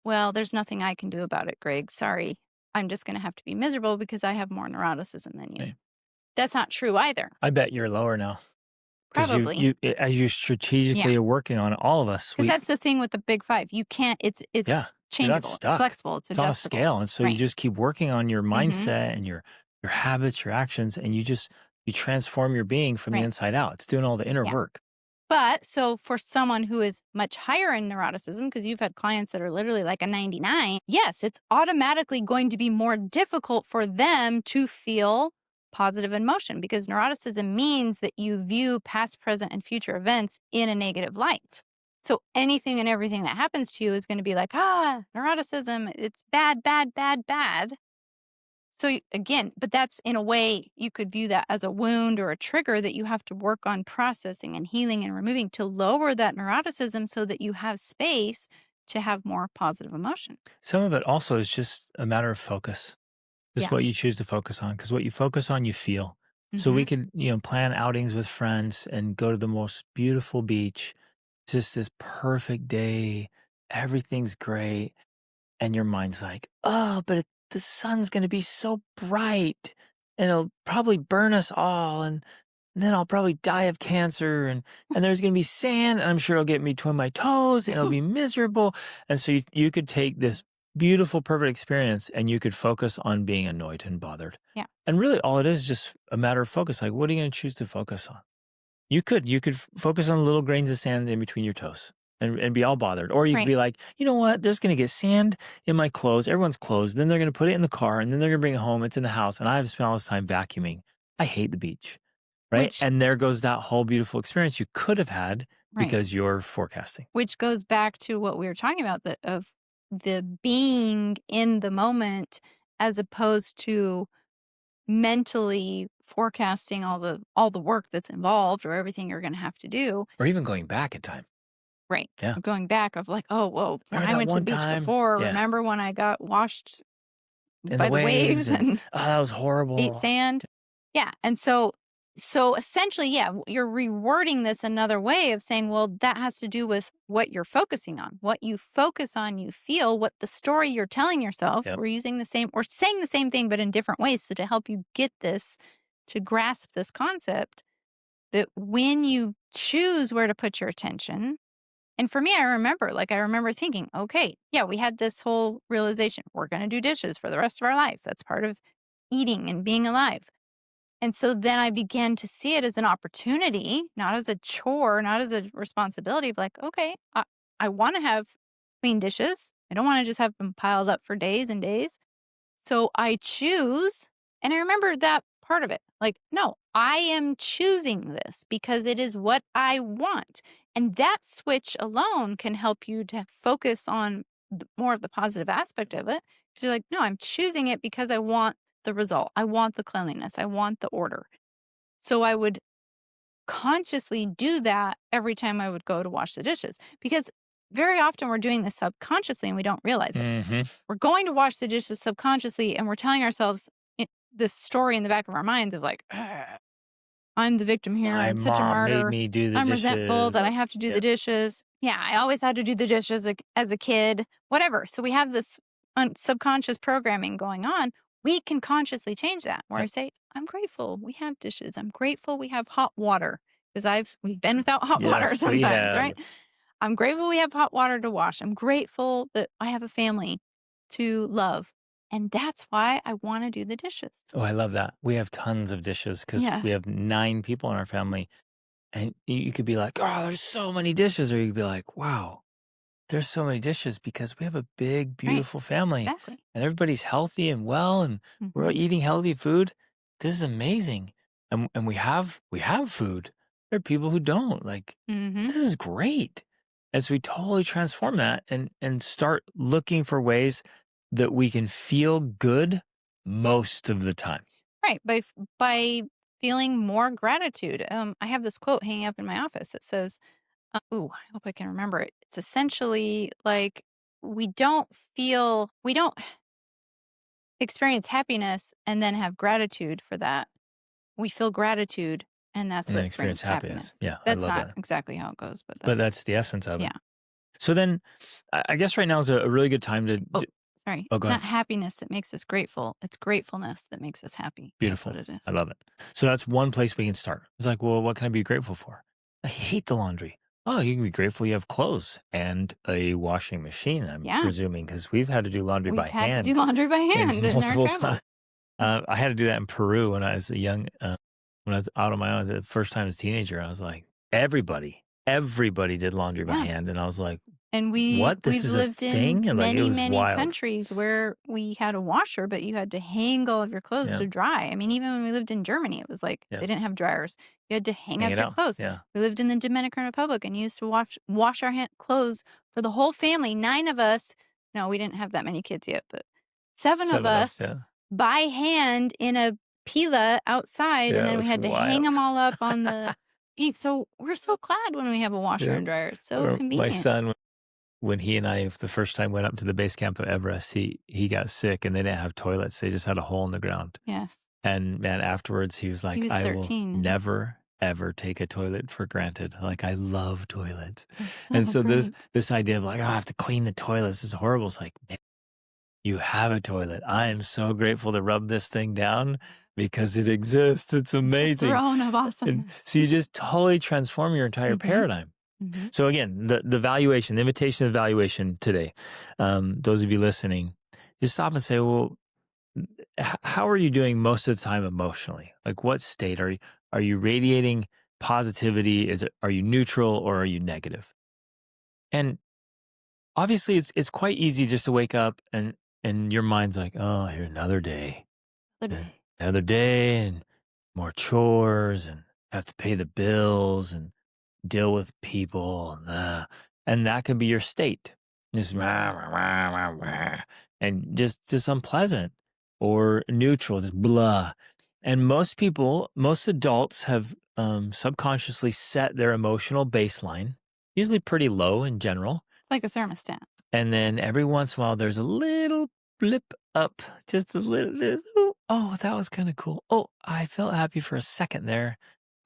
well, there's nothing I can do about it, Greg. Sorry. I'm just going to have to be miserable because I have more neuroticism than you. Right. That's not true either. I bet you're lower now because Probably. as you Yeah. strategically are working on it, all of us, Because that's the thing with the Big Five. You can't, it's yeah, you're not changeable, it's stuck. flexible, it's It's on a adjustable. scale. And so you Right. just keep working on your Hmm. mindset and your habits, your actions, and you transform your being from the Right. inside out. It's doing all the inner Yeah. work. But so for someone who is much higher in neuroticism, because you've had clients that are literally like a 99, yes, it's automatically going to be more difficult for them to feel positive emotion because neuroticism means that you view past, present, and future events in a negative light. So anything and everything that happens to you is going to be like, neuroticism, it's bad, bad, bad, bad. So again, but that's in a way you could view that as a wound or a trigger that you have to work on processing and healing and removing to lower that neuroticism so that you have space to have more positive emotion. Some of it also is just a matter of focus. Just Yeah. what you choose to focus on, because what you focus on, you feel. So we Hmm. could, plan outings with friends and go to the most beautiful beach, just this perfect day. Everything's great. And your mind's like, oh, but the sun's going to be so bright and it'll probably burn us all. And then I'll probably die of cancer. And there's going to be sand. And I'm sure it'll get me between my toes and it'll be miserable. And so you could take this beautiful, perfect experience and you could focus on being annoyed and bothered. Yeah. And really all it is just a matter of focus. Like, what are you going to choose to focus on? You could focus on little grains of sand in between your toes and be all bothered. Or you could Right. be like, you know what? There's going to get sand in my clothes, everyone's clothes. Then they're going to put it in the car and then they're going to bring it home. It's in the house and I have to spend all this time vacuuming. I hate the beach. Right. Which, And there goes that whole beautiful experience you could have had right. because you're forecasting. Which goes back to what we were talking about, of the being in the moment as opposed to mentally forecasting all the work that's involved or everything you're going to have to do. Or even going back in time. Right. Yeah. Going back of like, oh, well, when Remember I that went to the one beach time? before, Yeah. remember when I got washed And by the the waves and oh, that was horrible. ate sand? Yeah. And so essentially, yeah, you're rewording this another way of saying, well, that has to do with what you're focusing on. What you focus on, you feel, what the story you're telling yourself. Yep. We're using we're saying the same thing, but in different ways. So to help you get this, to grasp this concept, that when you choose where to put your attention, and for me, I remember thinking, okay, yeah, we had this whole realization. We're going to do dishes for the rest of our life. That's part of eating and being alive. And so then I began to see it as an opportunity, not as a chore, not as a responsibility of like, okay, I want to have clean dishes. I don't want to just have them piled up for days and days. So I choose, and I remember that part of it. Like, no, I am choosing this because it is what I want. And that switch alone can help you to focus on more of the positive aspect of it. Because you're like, no, I'm choosing it because I want the result. I want the cleanliness. I want the order. So I would consciously do that every time I would go to wash the dishes because very often we're doing this subconsciously and we don't realize it. Mm-hmm. We're going to wash the dishes subconsciously and we're telling ourselves this story in the back of our minds of like, I'm the victim here. My I'm such a mom martyr. made me do the I'm dishes. resentful that I have to do the dishes. Yeah, I always had to do the dishes as a kid, whatever. So we have this subconscious programming going on. We can consciously change that where I say, I'm grateful we have dishes. I'm grateful we have hot water because we've been without hot water Yes, we sometimes, have. right? I'm grateful we have hot water to wash. I'm grateful that I have a family to love. And that's why I want to do the dishes. Oh, I love that. We have tons of dishes because Yes. we have 9 people in our family. And you could be like, oh, there's so many dishes. Or you could be like, wow, there's so many dishes because we have a big, beautiful family. Exactly. And everybody's healthy and well. And we're eating healthy food. This is amazing. And we have food. There are people who don't. Like, this is great. And so we totally transform that and start looking for ways that we can feel good most of the time. Right. By feeling more gratitude. I have this quote hanging up in my office that says, I hope I can remember it. It's essentially like we don't experience happiness and then have gratitude for that. We feel gratitude and that's And what then experience brings happiness. Yeah, That's I love not that. exactly how it goes, but That's the essence of it. yeah. So then I guess right now is a really good time to... Sorry. Oh, go Not ahead. happiness that makes us grateful. It's gratefulness that makes us happy. Beautiful. That's what it is. I love it. So that's one place we can start. It's like, well, what can I be grateful for? I hate the laundry. Oh, you can be grateful you have clothes and a washing machine, I'm presuming, because we've had to do laundry by hand. We've had to do laundry by hand in our multiple travels. times. I had to do that in Peru when I was when I was out on my own, the first time as a teenager. I was like, everybody did laundry by hand. And I was like, and what? This we've is a lived thing? in And like, it was many wild. countries where we had a washer, but you had to hang all of your clothes to dry. I mean, even when we lived in Germany, it was like they didn't have dryers. You had to hang up your clothes. Yeah. We lived in the Dominican Republic and used to wash our clothes for the whole family. 9 of us. No, we didn't have that many kids yet, but 7 of us by hand in a pila outside, and then we had to hang them all up on the feet. So we're so glad when we have a washer and dryer. It's so convenient. My son, when he and I, the first time, went up to the base camp of Everest, he got sick and they didn't have toilets. They just had a hole in the ground. Yes. And man, afterwards he was like, He was 13. I will never, ever take a toilet for granted. Like, I love toilets. That's And so great. this idea of like, oh, I have to clean the toilets is horrible. It's like, man, You have a toilet. I am so grateful to rub this thing down because it exists. It's The amazing. throne of And awesomeness. so you just totally transform your entire Mm-hmm. paradigm. Mm-hmm. So again, the valuation, the invitation of valuation today, those of you listening, just stop and say, well, how are you doing most of the time emotionally? Like what state are you radiating positivity? Are you neutral or are you negative? And obviously it's quite easy just to wake up and your mind's like, oh, here another day. The And day. another day and more chores and have to pay the bills and deal with people and that could be your state. Just rah, rah, rah, rah, rah, and just unpleasant or neutral, just blah. And most adults have subconsciously set their emotional baseline, usually pretty low in general. It's like a thermostat. And then every once in a while, there's a little blip up, just a little. Oh, that was kind of cool. Oh, I felt happy for a second there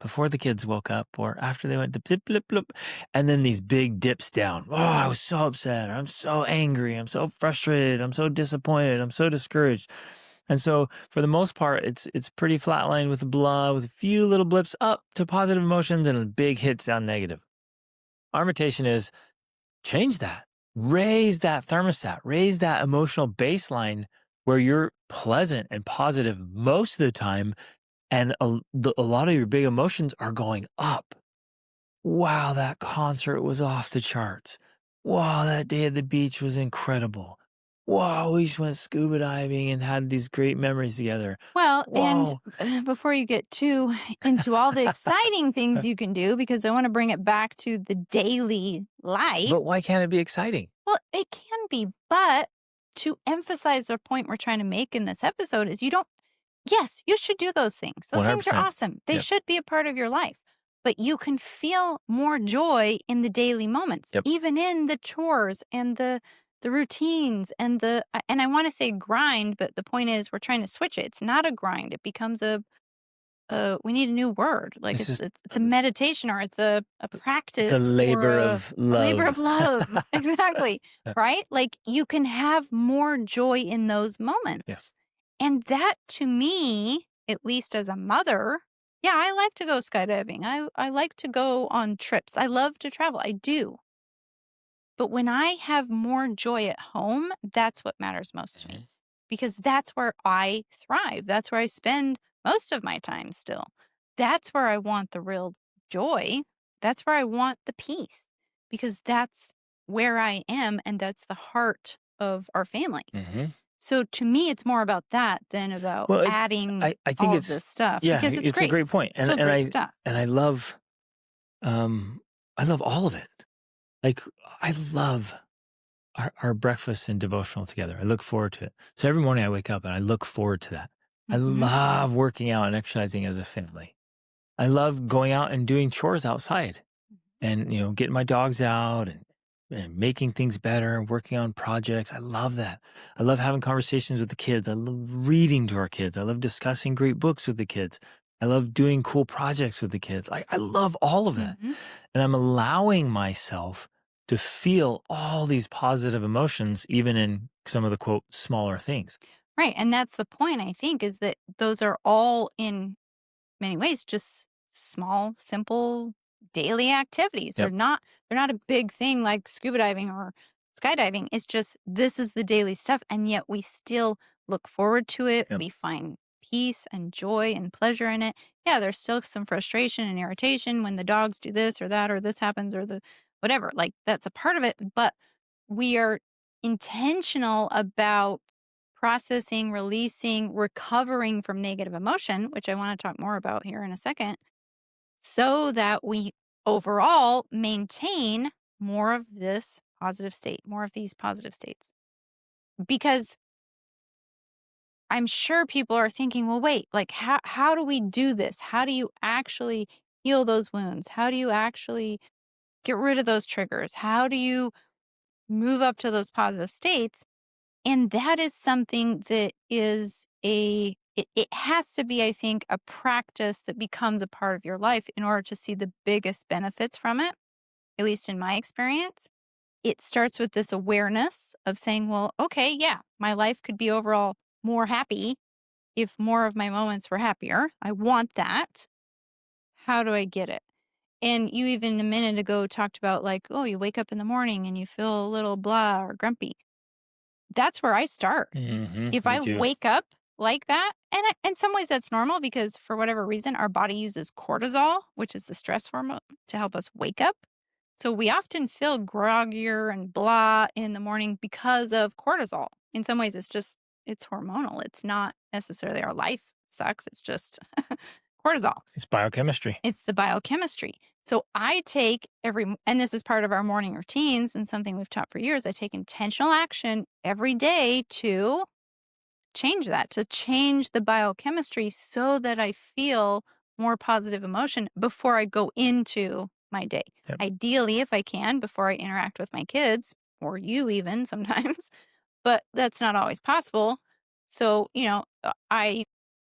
before the kids woke up or after they went to blip, blip, blip. And then these big dips down. Oh, I was so upset. I'm so angry. I'm so frustrated. I'm so disappointed. I'm so discouraged. And so for the most part, it's pretty flatlined with blah, with a few little blips up to positive emotions and big hits down negative. Our invitation is change that. Raise that thermostat, raise that emotional baseline where you're pleasant and positive most of the time. And a lot of your big emotions are going up. Wow, that concert was off the charts. Wow, that day at the beach was incredible. Wow, we just went scuba diving and had these great memories together. Well, and Wow. before you get too into all the exciting things you can do, because I want to bring it back to the daily life. But why can't it be exciting? Well, it can be, but to emphasize the point we're trying to make in this episode is yes, you should do those things. Those things are 100%. awesome. They Yep. should be a part of your life. But you can feel more joy in the daily moments, Yep. even in the chores and the routines and and I want to say grind, but the point is we're trying to switch it. It's not a grind. It becomes we need a new word. Like It's just it's a meditation or it's a the practice or labor of a labor of love. love. Exactly. Right? Like you can have more joy in those moments. Yeah. And that to me, at least as a mother, yeah, I like to go skydiving. I like to go on trips. I love to travel. I do. But when I have more joy at home, that's what matters most to me because that's where I thrive. That's where I spend most of my time still. That's where I want the real joy. That's where I want the peace because that's where I am and that's the heart of our family. Mm-hmm. So to me, it's more about that than about Well, adding I think all of it's this stuff yeah, because it's it's a great. great point, It's still great stuff. and um, I love all of it. Like I love our breakfast and devotional together. I look forward to it. So every morning I wake up and I look forward to that. I Mm-hmm. love working out and exercising as a family. I love going out and doing chores outside and getting my dogs out and making things better and working on projects. I love that. I love having conversations with the kids. I love reading to our kids. I love discussing great books with the kids. I love doing cool projects with the kids. I love all of that. Mm-hmm. And I'm allowing myself to feel all these positive emotions, even in some of the quote smaller things. Right. And that's the point, I think, is that those are all in many ways just small, simple daily activities. Yep. They're not a big thing like scuba diving or skydiving. It's just this is the daily stuff. And yet we still look forward to it. Yep. We find peace and joy and pleasure in it. Yeah, there's still some frustration and irritation when the dogs do this or that or this happens or the whatever. Like that's a part of it. But we are intentional about processing, releasing, recovering from negative emotion, which I want to talk more about here in a second, so that we overall maintain more of this positive state, more of these positive states. Because I'm sure people are thinking, well, wait, like how do we do this? How do you actually heal those wounds? How do you actually get rid of those triggers? How do you move up to those positive states? And that is something that is it has to be, I think, a practice that becomes a part of your life in order to see the biggest benefits from it, at least in my experience. it starts with this awareness of saying, well, okay, yeah, my life could be overall more happy if more of my moments were happier. I want that. How do I get it? And you even a minute ago talked about like, oh, you wake up in the morning and you feel a little blah or grumpy. That's where I start. If Me I too. wake up like that, and in some ways that's normal because for whatever reason, our body uses cortisol, which is the stress hormone, to help us wake up. So we often feel groggier and blah in the morning because of cortisol. In some ways, it's hormonal. It's not necessarily our life sucks. It's just cortisol. It's biochemistry. It's the biochemistry. So I take and this is part of our morning routines and something we've taught for years. I take intentional action every day to change that, to change the biochemistry so that I feel more positive emotion before I go into my day. Yep. Ideally, if I can, before I interact with my kids or you even sometimes, but that's not always possible. So, I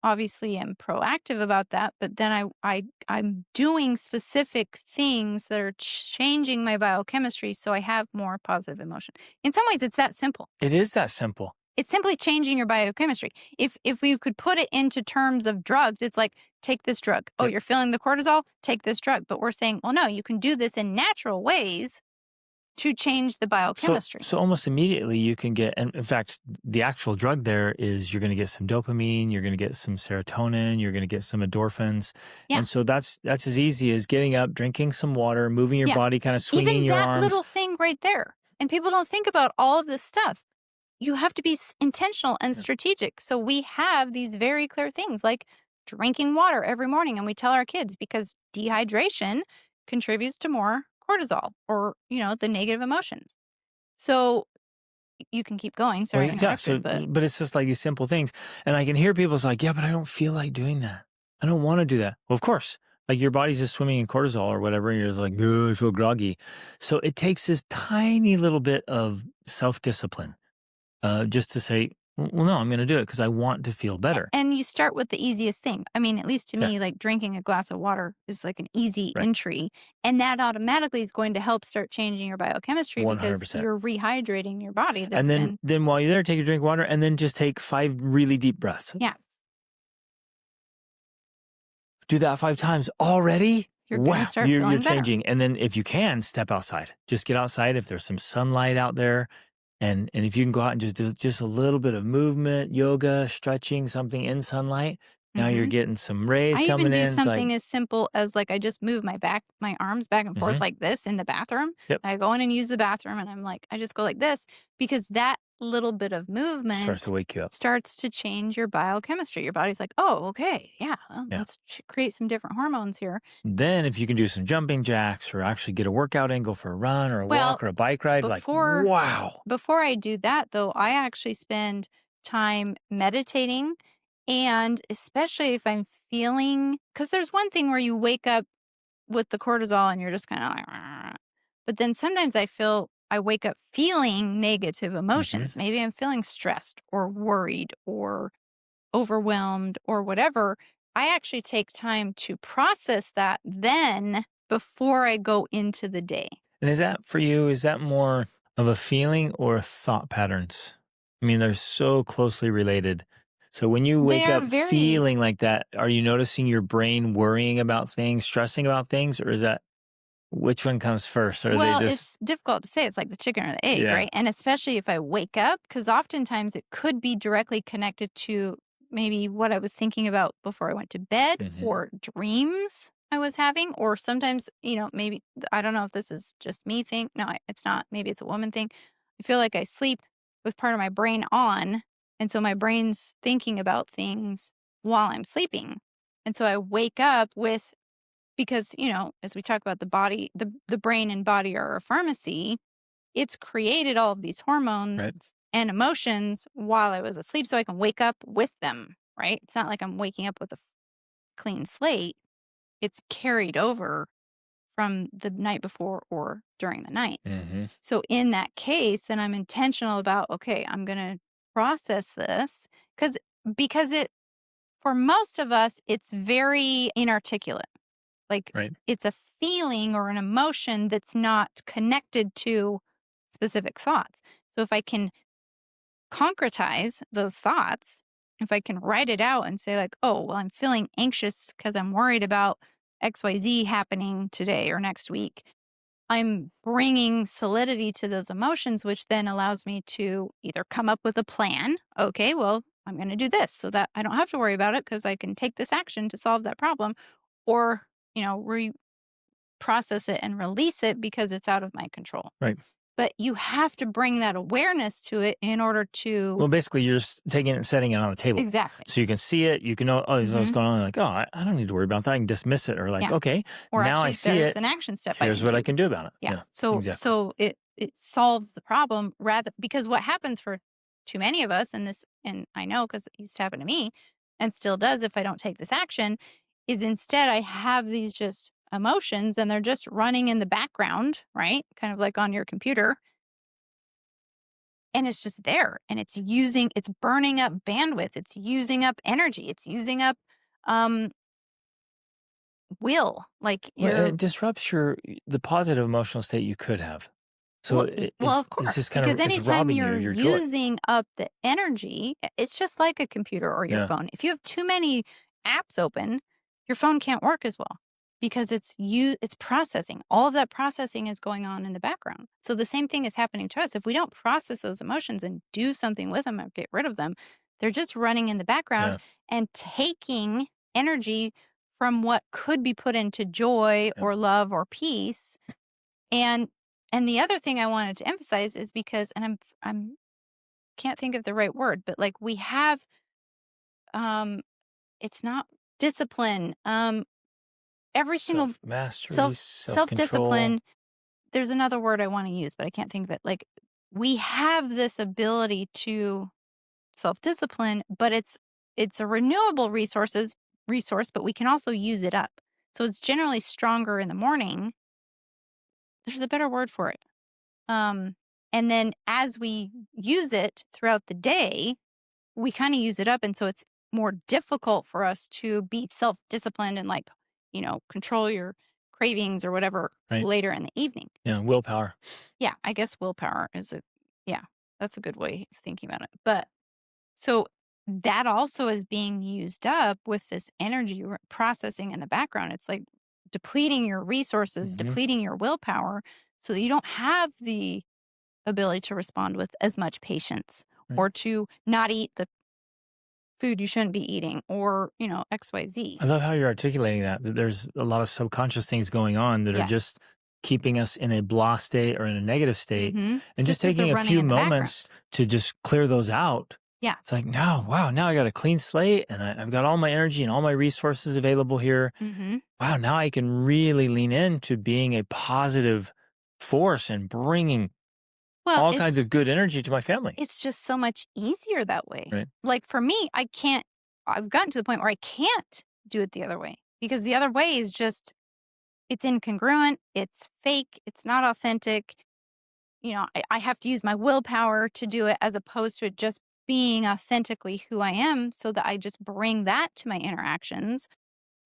obviously am proactive about that, but then I'm doing specific things that are changing my biochemistry so I have more positive emotion. In some ways, it's that simple. It is that simple. It's simply changing your biochemistry. If we could put it into terms of drugs, it's like, take this drug. Oh, Yep. you're feeling the cortisol? Take this drug. But we're saying, well, no, you can do this in natural ways to change the biochemistry. So almost immediately you can get, and in fact, the actual drug there is you're going to get some dopamine, you're going to get some serotonin, you're going to get some endorphins. Yeah. And so that's as easy as getting up, drinking some water, moving your Yeah. body, kind of swinging Even your that arms. little thing right there. And people don't think about all of this stuff. You have to be intentional and strategic. So we have these very clear things like drinking water every morning. And we tell our kids because dehydration contributes to more cortisol or, the negative emotions. So you can keep going. Sorry, Well, to yeah, interrupt you, but it's just like these simple things. And I can hear people's like, yeah, but I don't feel like doing that. I don't want to do that. Well, of course, like your body's just swimming in cortisol or whatever. And you're just like, oh, I feel groggy. So it takes this tiny little bit of self-discipline just to say, well, no, I'm going to do it because I want to feel better. And you start with the easiest thing. I mean, at least to Yeah. me, like drinking a glass of water is like an easy Right. entry. And that automatically is going to help start changing your biochemistry because 100%. you're rehydrating your body. And then while you're there, take a drink of water and then just take 5 really deep breaths. Yeah. Do that 5 times already. You're going to start feeling you're better. changing. And then if you can, step outside. Just get outside if there's some sunlight out there. And if you can go out and just do just a little bit of movement, yoga, stretching, something in sunlight. Now you're getting some rays I coming even do in. something as simple as like I just move my arms back and forth like this in the bathroom. Yep. I go in and use the bathroom and I'm like, I just go like this because that little bit of movement Starts to wake you up. starts to change your biochemistry. Your body's like, oh, okay, yeah, let's create some different hormones here. Then if you can do some jumping jacks or actually get a workout in, go for a run or a walk or a bike ride, wow. Before I do that, though, I actually spend time meditating. And especially if I'm feeling, because there's one thing where you wake up with the cortisol and you're just kind of like, "Argh." But then sometimes I wake up feeling negative emotions. Maybe I'm feeling stressed or worried or overwhelmed or whatever. I actually take time to process that then before I go into the day. And is that for you, is that more of a feeling or thought patterns? I mean, they're so closely related. So when you wake up feeling like that, are you noticing your brain worrying about things, stressing about things, or is that which one comes first? Or Well, they it's difficult to say. It's like the chicken or the egg, right? And especially if I wake up, because oftentimes it could be directly connected to maybe what I was thinking about before I went to bed or dreams I was having, or sometimes, maybe, I don't know if this is just me thing. No, it's not. Maybe it's a woman thing. I feel like I sleep with part of my brain on. And so my brain's thinking about things while I'm sleeping. And so I wake up because, as we talk about the body, the brain and body are a pharmacy, it's created all of these hormones and emotions while I was asleep so I can wake up with them, right? It's not like I'm waking up with a clean slate. It's carried over from the night before or during the night. So in that case, then I'm intentional about, okay, I'm going to process this because for most of us, it's very inarticulate. Like it's a feeling or an emotion that's not connected to specific thoughts. So if I can concretize those thoughts, if I can write it out and say, like, oh, well, I'm feeling anxious because I'm worried about XYZ happening today or next week, I'm bringing solidity to those emotions, which then allows me to either come up with a plan. Okay, well, I'm going to do this so that I don't have to worry about it because I can take this action to solve that problem, or, process it and release it because it's out of my control. Right. But you have to bring that awareness to it in order to. Well, basically, you're just taking it and setting it on the table. Exactly. So you can see it. You can know, oh, this is what's Mhm. going on. Like, oh, I don't need to worry about that. I can dismiss it, or like, Yeah. okay, Or now I actually, see there's it. an action step I Here's can what I take. can do about it. Yeah. Yeah, exactly. So it solves the problem rather because what happens for too many of us, and I know because it used to happen to me and still does if I don't take this action, is instead I have these just emotions and they're just running in the background, right? Kind of like on your computer. And it's just there and it's burning up bandwidth. It's using up energy. It's using up um will. Like Well, you're it disrupts the positive emotional state you could have. So Well, of it's course, just kind because of, it's anytime robbing you you're of your joy. using up the energy, it's just like a computer or your Yeah. phone. If you have too many apps open, your phone can't work as well because it's processing. All of that processing is going on in the background. So the same thing is happening to us. If we don't process those emotions and do something with them or get rid of them, they're just running in the background Yeah. and taking energy from what could be put into joy Yep. or love or peace. And the other thing I wanted to emphasize is because and I'm can't think of the right word, but like we have um it's not discipline. Every single Self mastery, self self control. self-discipline, there's another word I want to use, but I can't think of it. Like we have this ability to self-discipline, but it's a renewable resource, but we can also use it up. So it's generally stronger in the morning. There's a better word for it. Um, and then as we use it throughout the day, we kind of use it up. And so it's more difficult for us to be self disciplined and like, control your cravings or whatever Right. later in the evening. Yeah. Willpower. Yeah, I guess willpower yeah, that's a good way of thinking about it. But so that also is being used up with this energy processing in the background. It's like depleting your resources, Hmm. depleting your willpower so that you don't have the ability to respond with as much patience Right. or to not eat the food you shouldn't be eating or, XYZ. I love how you're articulating that there's a lot of subconscious things going on that are Yes. just keeping us in a blah state or in a negative state. Mm-hmm. And just Just as they're taking a running few in the background. moments to just clear those out. Yeah. It's like, no, wow, now I got a clean slate and I've got all my energy and all my resources available here. Mm-hmm. Wow, now I can really lean into being a positive force and bringing Well, all kinds of good energy to my family. it's just so much easier that way. Right. Like for me, I've gotten to the point where I can't do it the other way because the other way is just, it's incongruent, it's fake, it's not authentic. I have to use my willpower to do it as opposed to it just being authentically who I am so that I just bring that to my interactions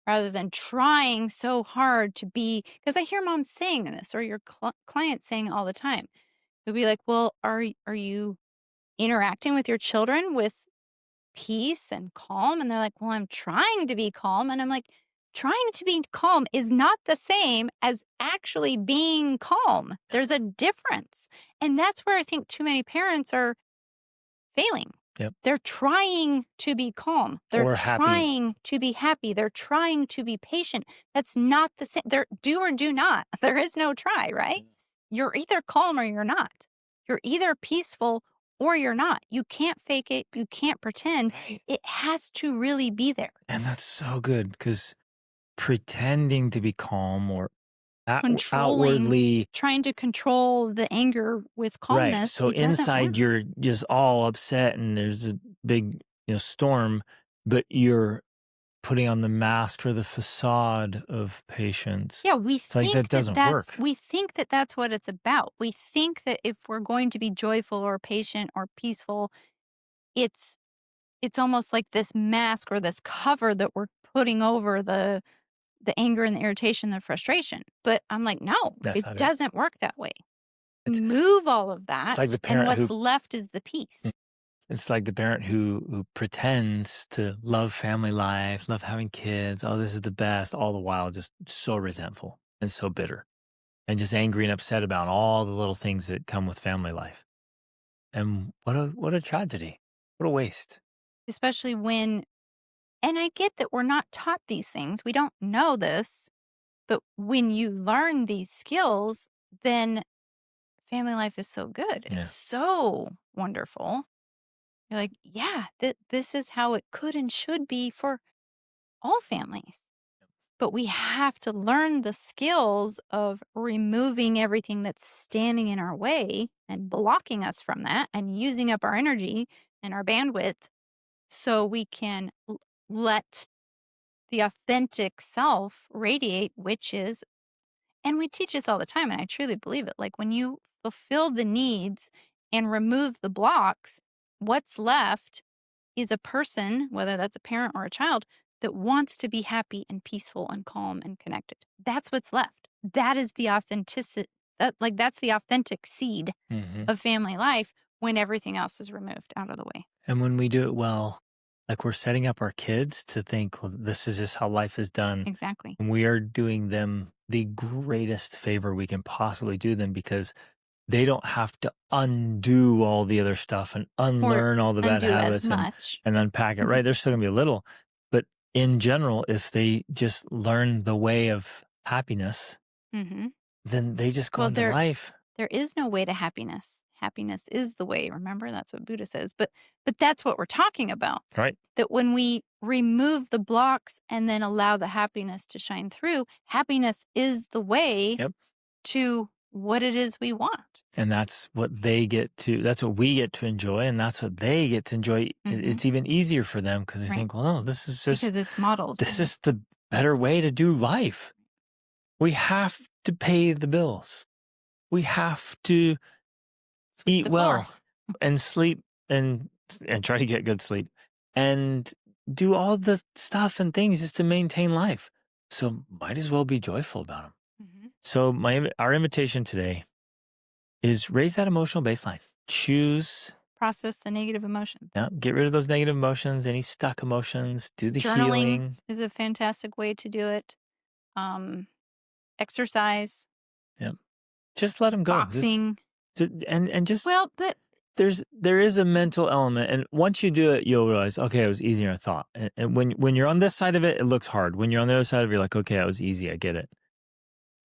rather than trying so hard to be. Because I hear moms saying this or your clients saying it all the time. They'll be like, well, are you interacting with your children with peace and calm? And they're like, well, I'm trying to be calm. And I'm like, trying to be calm is not the same as actually being calm. There's a difference. And that's where I think too many parents are failing. Yep. They're trying to be calm. They're Or happy. trying to be happy. They're trying to be patient. That's not the same. They're do or do not. There is no try, right? You're either calm or you're not. You're either peaceful or you're not. You can't fake it. You can't pretend. Right. It has to really be there. And that's so good because pretending to be calm or Controlling, outwardly trying to control the anger with right. calmness. So It doesn't inside work. you're just all upset and there's a big, storm, but you're putting on the mask or the facade of patience. Yeah, we It's like think that that doesn't that's work. we think that that's what it's about. We think that if we're going to be joyful or patient or peaceful, it's it's almost like this mask or this cover that we're putting over the anger and the irritation, the frustration. But I'm like, no, That's it not it. doesn't work that way. remove all of It's that, like the and parent what's who left is the peace. it's like the parent who pretends to love family life, love having kids. Oh, this is the best, all the while just so resentful and so bitter and just angry and upset about all the little things that come with family life. And what a tragedy. What a waste. Especially when, and I get that we're not taught these things. We don't know this, but when you learn these skills, then family life is so good. It's Yeah. so wonderful. You're like, yeah, this is how it could and should be for all families. But we have to learn the skills of removing everything that's standing in our way and blocking us from that and using up our energy and our bandwidth so we can let the authentic self radiate, which is, and we teach this all the time, and I truly believe it. Like when you fulfill the needs and remove the blocks, what's left is a person, whether that's a parent or a child, that wants to be happy and peaceful and calm and connected. That's what's left. That is the authenticity. That's the authentic seed Hmm. of family life when everything else is removed out of the way. And when we do it well, like we're setting up our kids to think, well, this is just how life is done. Exactly. And we are doing them the greatest favor we can possibly do them because they don't have to undo all the other stuff and Or unlearn all the bad undo as habits much. and unpack it, Mhm. right? There's still gonna be a little, but in general, if they just learn the way of happiness, Mhm. then they just go Well, into life, there is no way to happiness. Happiness is the way. Remember, that's what Buddha says. But that's what we're talking about. right? That when we remove the blocks and then allow the happiness to shine through, happiness is the way Yep. to what it is we want. And that's what we get to enjoy, and that's what they get to enjoy. Mhm. It's even easier for them because they Right. think, well, no, this is Because it's modeled. the better way to do life. We have to pay the bills. We have to Sweep eat the floor. well and sleep and try to get good sleep and do all the stuff and things just to maintain life. So might as well be joyful about them. Mhm. So our invitation today is raise that emotional baseline. Choose, Process the negative emotions. yeah, get rid of those negative emotions, any stuck emotions, do the Journaling healing. is a fantastic way to do it. Um, Exercise, Yeah. Just let them go. boxing. Just Well, but there is a mental element, and once you do it, you'll realize, okay, it was easier than I thought. And when you're on this side of it, it looks hard. When you're on the other side of it, you're like, okay, that was easy. I get it.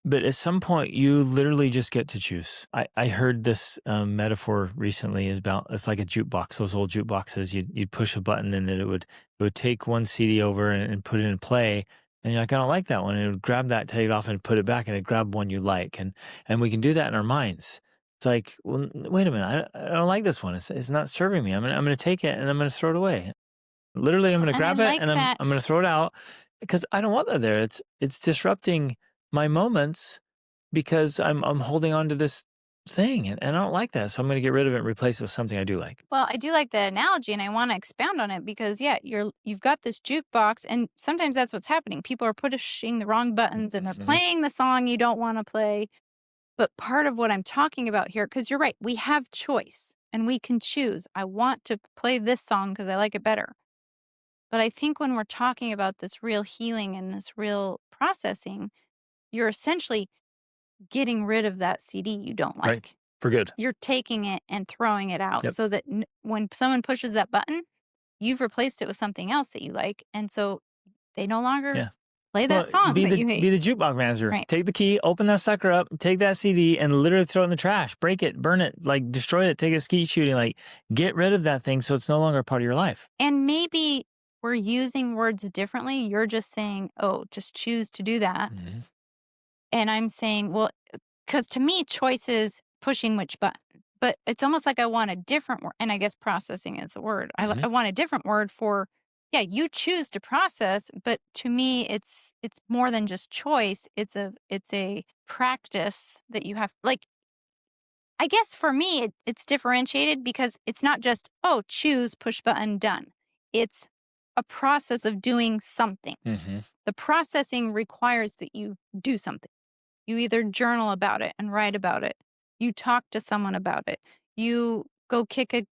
But at some point, you literally just get to choose. I heard this metaphor recently is about it's like a jukebox. Those old jukeboxes, you'd push a button and it would take one CD over and put it in play. And you're like, I don't like that one. And it would grab that, take it off, and put it back, and it grab one you like. And we can do that in our minds. It's like, well, wait a minute, I don't like this one. It's not serving me. I'm gonna take it and I'm gonna throw it away. Literally, I'm well, gonna and I grab it like and I'm that. gonna throw it out because I don't want that there. It's disrupting my moments because I'm holding on to this thing and I don't like that. So I'm gonna get rid of it and replace it with something I do like. Well, I do like the analogy, and I want to expound on it because, yeah, you've got this jukebox, and sometimes that's what's happening. People are pushing the wrong buttons and they're Mhm. playing the song you don't want to play. But part of what I'm talking about here, because you're right, we have choice and we can choose. I want to play this song because I like it better. But I think when we're talking about this real healing and this real processing, you're essentially getting rid of that CD you don't Right. like. For good. You're taking it and throwing it out Yep. so that when someone pushes that button, you've replaced it with something else that you like. And so they no longer Yeah. play that Well, song be that the you be hate. the jukebox manager. Right. Take the key, open that sucker up, take that CD, and literally throw it in the trash. Break it, burn it, like destroy it. Take a skeet shooting, like get rid of that thing so it's no longer a part of your life. And maybe we're using words differently. You're just saying, oh, just choose to do that. Mhm. And I'm saying, well, because to me, choice is pushing which button. But it's almost like I want a different word. And I guess processing is the word. Mhm. I want a different word for, yeah, you choose to process. But to me, it's more than just choice. It's a practice that you have. Like, I guess for me, it's differentiated because it's not just, oh, choose, push button, done. It's a process of doing something. Mhm. The processing requires that you do something. You either journal about it and write about it. You talk to someone about it. You go kick a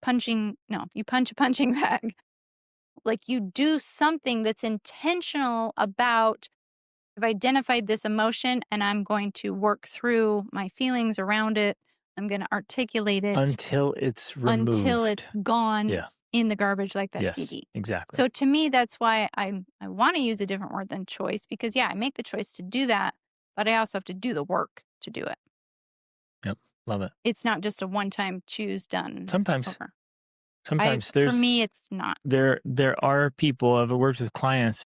you punch a punching bag. Like you do something that's intentional about I've identified this emotion and I'm going to work through my feelings around it. I'm going to articulate it Until it's until removed. it's gone Yeah. in the garbage like that Yes, CD. exactly. So to me, that's why I want to use a different word than choice because yeah, I make the choice to do that, but I also have to do the work to do it. Yep. Love it. It's not just a one-time choose done Sometimes over. For there's me, it's not. there are people I've worked with clients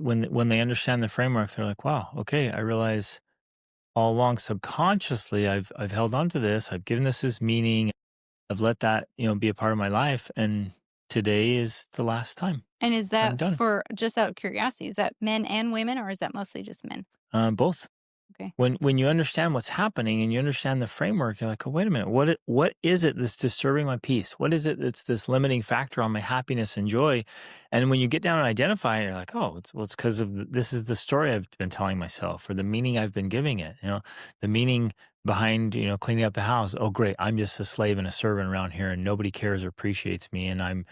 when they understand the framework, they're like, wow, okay, I realize all along subconsciously I've held on to this, I've given this meaning, I've let that, be a part of my life, and today is the last time. And is I'm that done. for just out of curiosity, is that men and women or is that mostly just men? Both. Okay. When you understand what's happening and you understand the framework, you're like, oh, wait a minute, what is it that's disturbing my peace? What is it that's this limiting factor on my happiness and joy? And when you get down and identify it, you're like, oh, it's because of this is the story I've been telling myself, or the meaning I've been giving it. The meaning behind cleaning up the house. Oh, great, I'm just a slave and a servant around here, and nobody cares or appreciates me, and I'm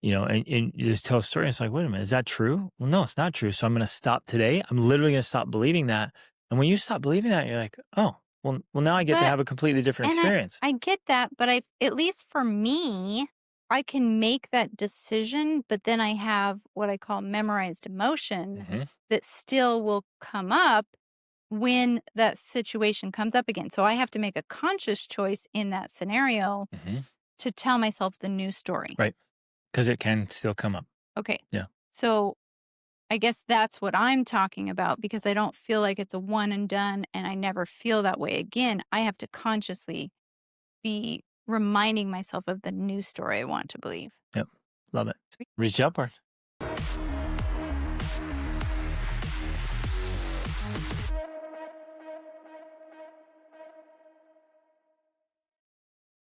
you know. And you just tell a story. And it's like, wait a minute, is that true? Well, no, it's not true. So I'm going to stop today. I'm literally going to stop believing that. And when you stop believing that, you're like, oh, well, now I get to But have a completely different and I experience. I get that, but at least for me, I can make that decision, but then I have what I call memorized emotion Hmm. that still will come up when that situation comes up again. So I have to make a conscious choice in that scenario Hmm. to tell myself the new story. Right. Because it can still come up. Okay. Yeah. So I guess that's what I'm talking about because I don't feel like it's a one and done and I never feel that way again. I have to consciously be reminding myself of the new story I want to believe. Yep. Love it. Reach upward.